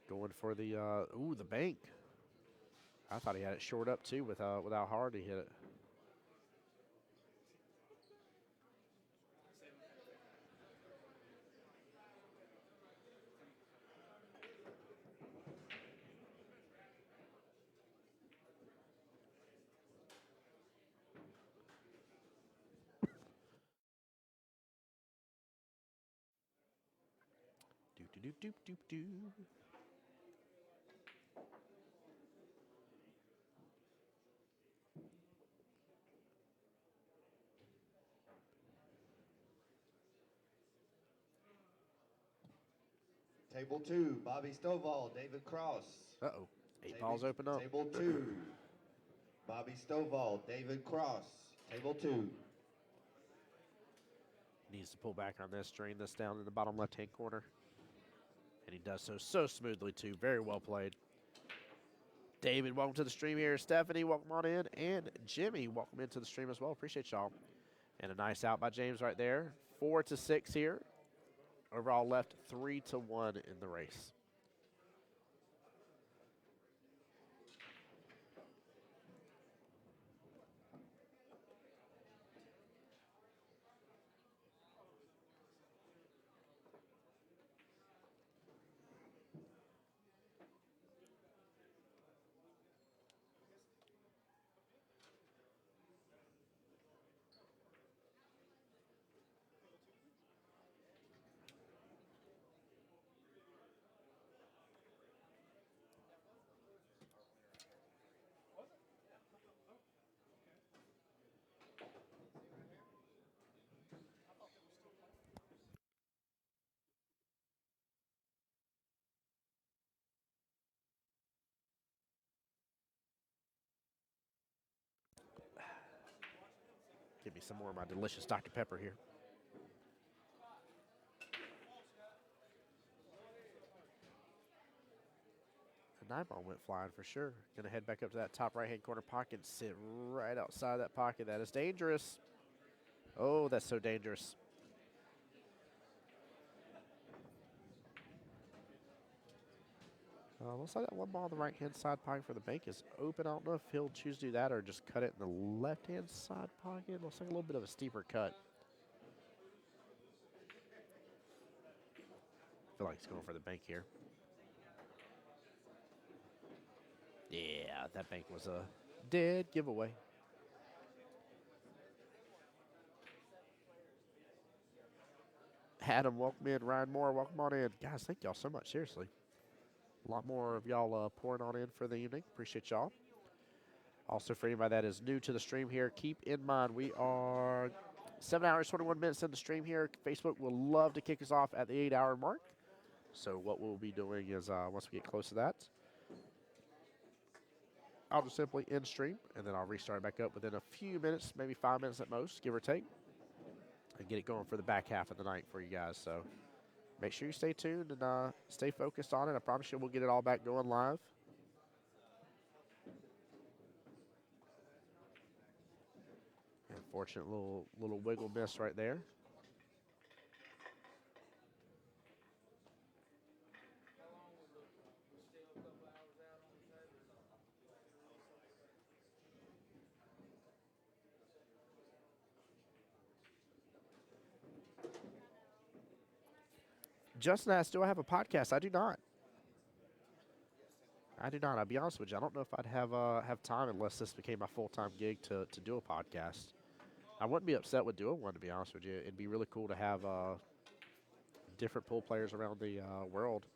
Going for the, the bank. I thought he had it short up, too, with how hard he hit it. Do. Table 2, Bobby Stovall, David Cross. Uh-oh. 8 balls open up. Table 2, Bobby Stovall, David Cross. Table 2. Needs to pull back on this, drain this down in the bottom left-hand corner. And he does so smoothly, too. Very well played. David, welcome to the stream here. Stephanie, welcome on in. And Jimmy, welcome into the stream as well. Appreciate y'all. And a nice out by James right there. 4-6 here. Overall left 3-1 in the race. Give me some more of my delicious Dr. Pepper here. The 9 ball went flying for sure. Gonna head back up to that top right-hand corner pocket and sit right outside that pocket. That is dangerous. Oh, that's so dangerous. Looks like that 1 ball on the right-hand side pocket for the bank is open. I don't know if he'll choose to do that or just cut it in the left-hand side pocket. Looks like a little bit of a steeper cut. I feel like he's going for the bank here. Yeah, that bank was a dead giveaway. Adam, welcome in. Ryan Moore, welcome on in. Guys, thank y'all so much, seriously. A lot more of y'all pouring on in for the evening. Appreciate y'all. Also, for anybody that is new to the stream here, keep in mind we are 7 hours, 21 minutes in the stream here. Facebook will love to kick us off at the 8-hour mark. So what we'll be doing is once we get close to that, I'll just simply end stream, and then I'll restart back up within a few minutes, maybe 5 minutes at most, give or take, and get it going for the back half of the night for you guys. So make sure you stay tuned and stay focused on it. I promise you we'll get it all back going live. Unfortunate little wiggle miss right there. Justin asked, do I have a podcast? I do not. I do not. I'll be honest with you. I don't know if I'd have time unless this became my full-time gig to do a podcast. I wouldn't be upset with doing one, to be honest with you. It'd be really cool to have different pool players around the world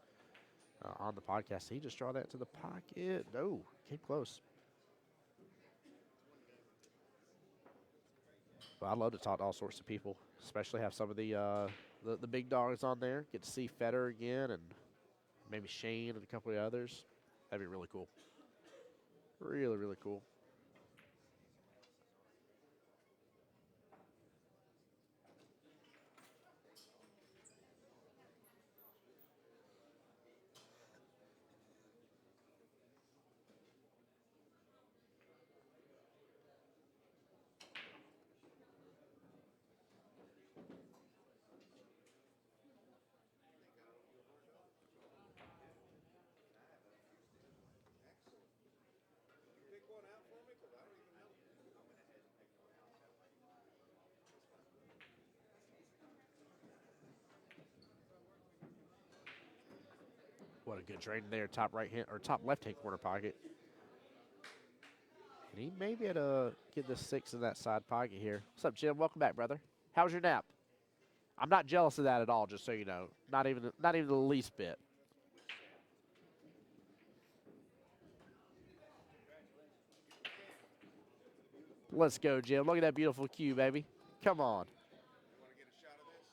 on the podcast. Did he just draw that to the pocket? No, came close. But I'd love to talk to all sorts of people, especially have some of the big dogs on there. Get to see Feder again and maybe Shane and a couple of others. That'd be really cool. Really, really cool. What a good drain there, top right hand or top left hand corner pocket. And he may be able to get the 6 in that side pocket here. What's up, Jim? Welcome back, brother. How was your nap? I'm not jealous of that at all, just so you know. Not even the least bit. Let's go, Jim. Look at that beautiful cue, baby. Come on.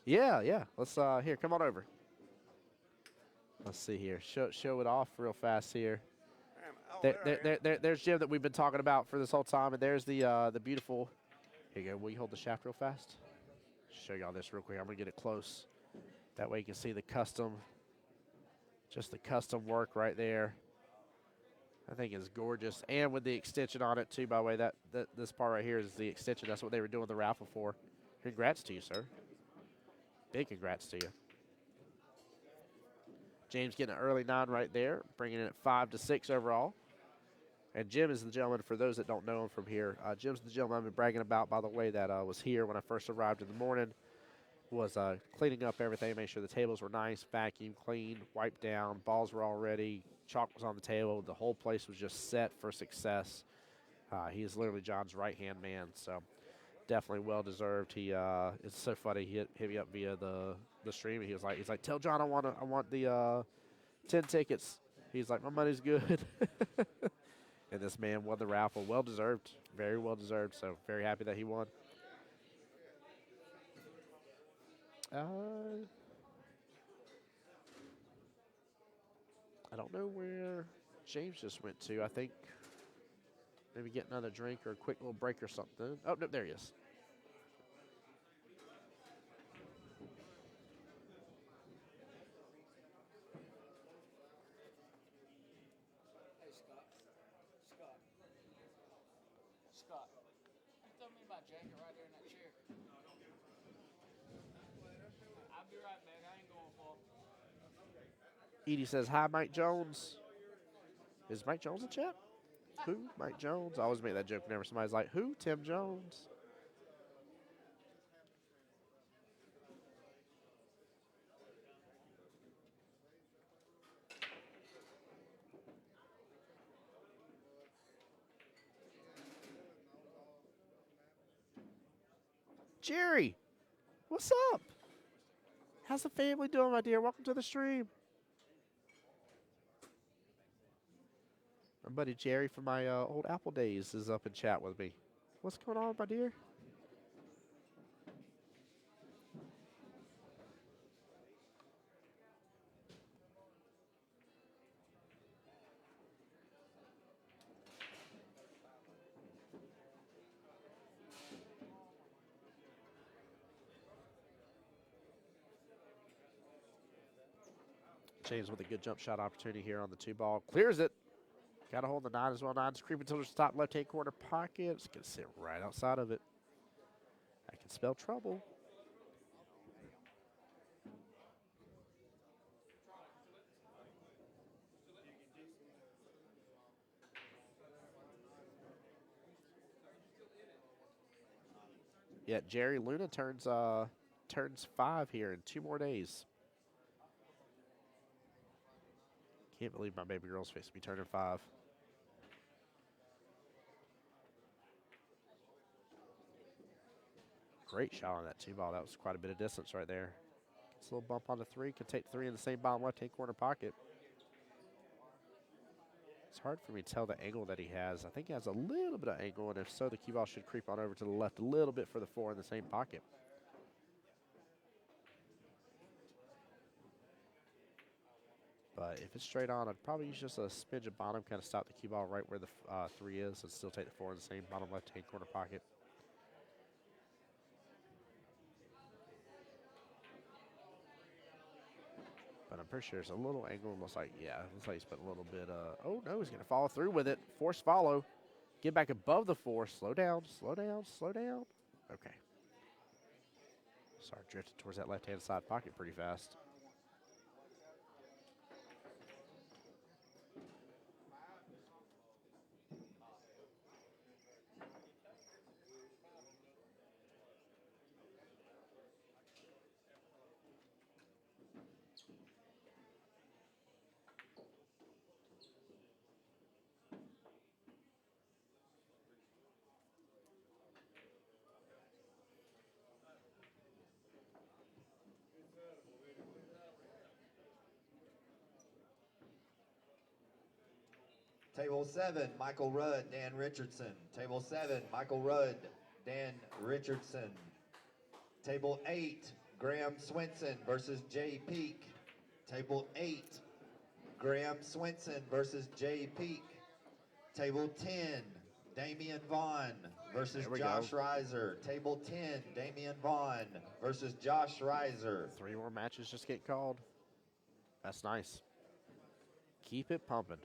Yeah. Let's here, come on over. Let's see here. Show it off real fast here. There's Jim that we've been talking about for this whole time, and there's the beautiful. Here you go. Will you hold the shaft real fast? Show y'all this real quick. I'm gonna get it close. That way you can see the custom, just the custom work right there. I think it's gorgeous, and with the extension on it too. By the way, that this part right here is the extension. That's what they were doing the raffle for. Congrats to you, sir. Big congrats to you. James getting an early 9 right there, bringing it 5-6 overall. And Jim is the gentleman, for those that don't know him from here, Jim's the gentleman I've been bragging about, by the way, that was here when I first arrived in the morning, was cleaning up everything, make sure the tables were nice, vacuum clean, wiped down, balls were all ready, chalk was on the table, the whole place was just set for success. He is literally John's right-hand man, so definitely well-deserved. It's so funny, he hit me up via the stream, and he's like, tell John I want the 10 tickets. He's like, my money's good. And this man won the raffle. Well-deserved. Very well-deserved. So very happy that he won. I don't know where James just went to. I think maybe get another drink or a quick little break or something. Oh, no, there he is. Scott, you told me about jacket right there in that chair. I'll be right back. I ain't going for. Edie says, hi, Mike Jones. Is Mike Jones in chat? Who? Mike Jones? I always make that joke whenever somebody's like, who? Tim Jones. Jerry, what's up? How's the family doing, my dear? Welcome to the stream. My buddy Jerry from my old Apple days is up in chat with me. What's going on, my dear? James with a good jump shot opportunity here on the 2-ball. Clears it. Got to hold the 9 as well. 9's creeping to the top left-hand corner pocket. It's going to sit right outside of it. That can spell trouble. Yeah, Jerry Luna turns 5 here in 2 more days. Can't believe my baby girl's fixing to be turning 5. Great shot on that 2-ball. That was quite a bit of distance right there. Gets a little bump on the 3. Can take the 3 in the same bottom left-hand corner pocket. It's hard for me to tell the angle that he has. I think he has a little bit of angle, and if so, the cue ball should creep on over to the left a little bit for the 4 in the same pocket. But if it's straight on, I'd probably use just a smidge of bottom, kind of stop the cue ball right where the 3 is, and still take the 4 in the same bottom left-hand corner pocket. But I'm pretty sure there's a little angle. Looks like, yeah, looks like he's put a little bit. Oh, no, he's going to follow through with it. Force follow. Get back above the 4. Slow down, slow down, slow down. Okay. Sorry, drifted towards that left-hand side pocket pretty fast. Table 7, Michael Rudd, Dan Richardson. Table 7, Michael Rudd, Dan Richardson. Table 8, Graham Swinson versus Jay Peak. Table 8, Graham Swinson versus Jay Peak. Table 10, Damian Vaughn versus Josh Reiser. Table 10, Damian Vaughn versus Josh Reiser. 3 more matches just get called. That's nice. Keep it pumping.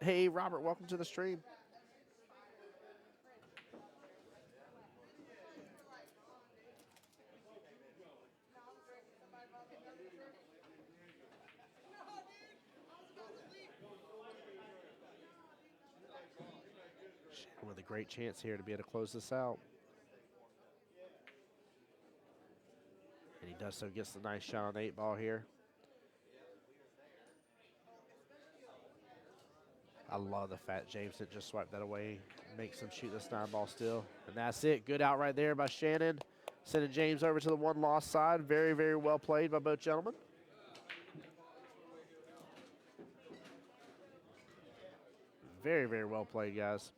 Hey, Robert, welcome to the stream. Shannon with a great chance here to be able to close this out. And he does so, gets the nice shot on the 8-ball here. I love the fact James didn't just swipe that away, makes him shoot this 9-ball still. And that's it. Good out right there by Shannon. Sending James over to the 1-loss side. Very, very well played by both gentlemen. Very, very well played, guys.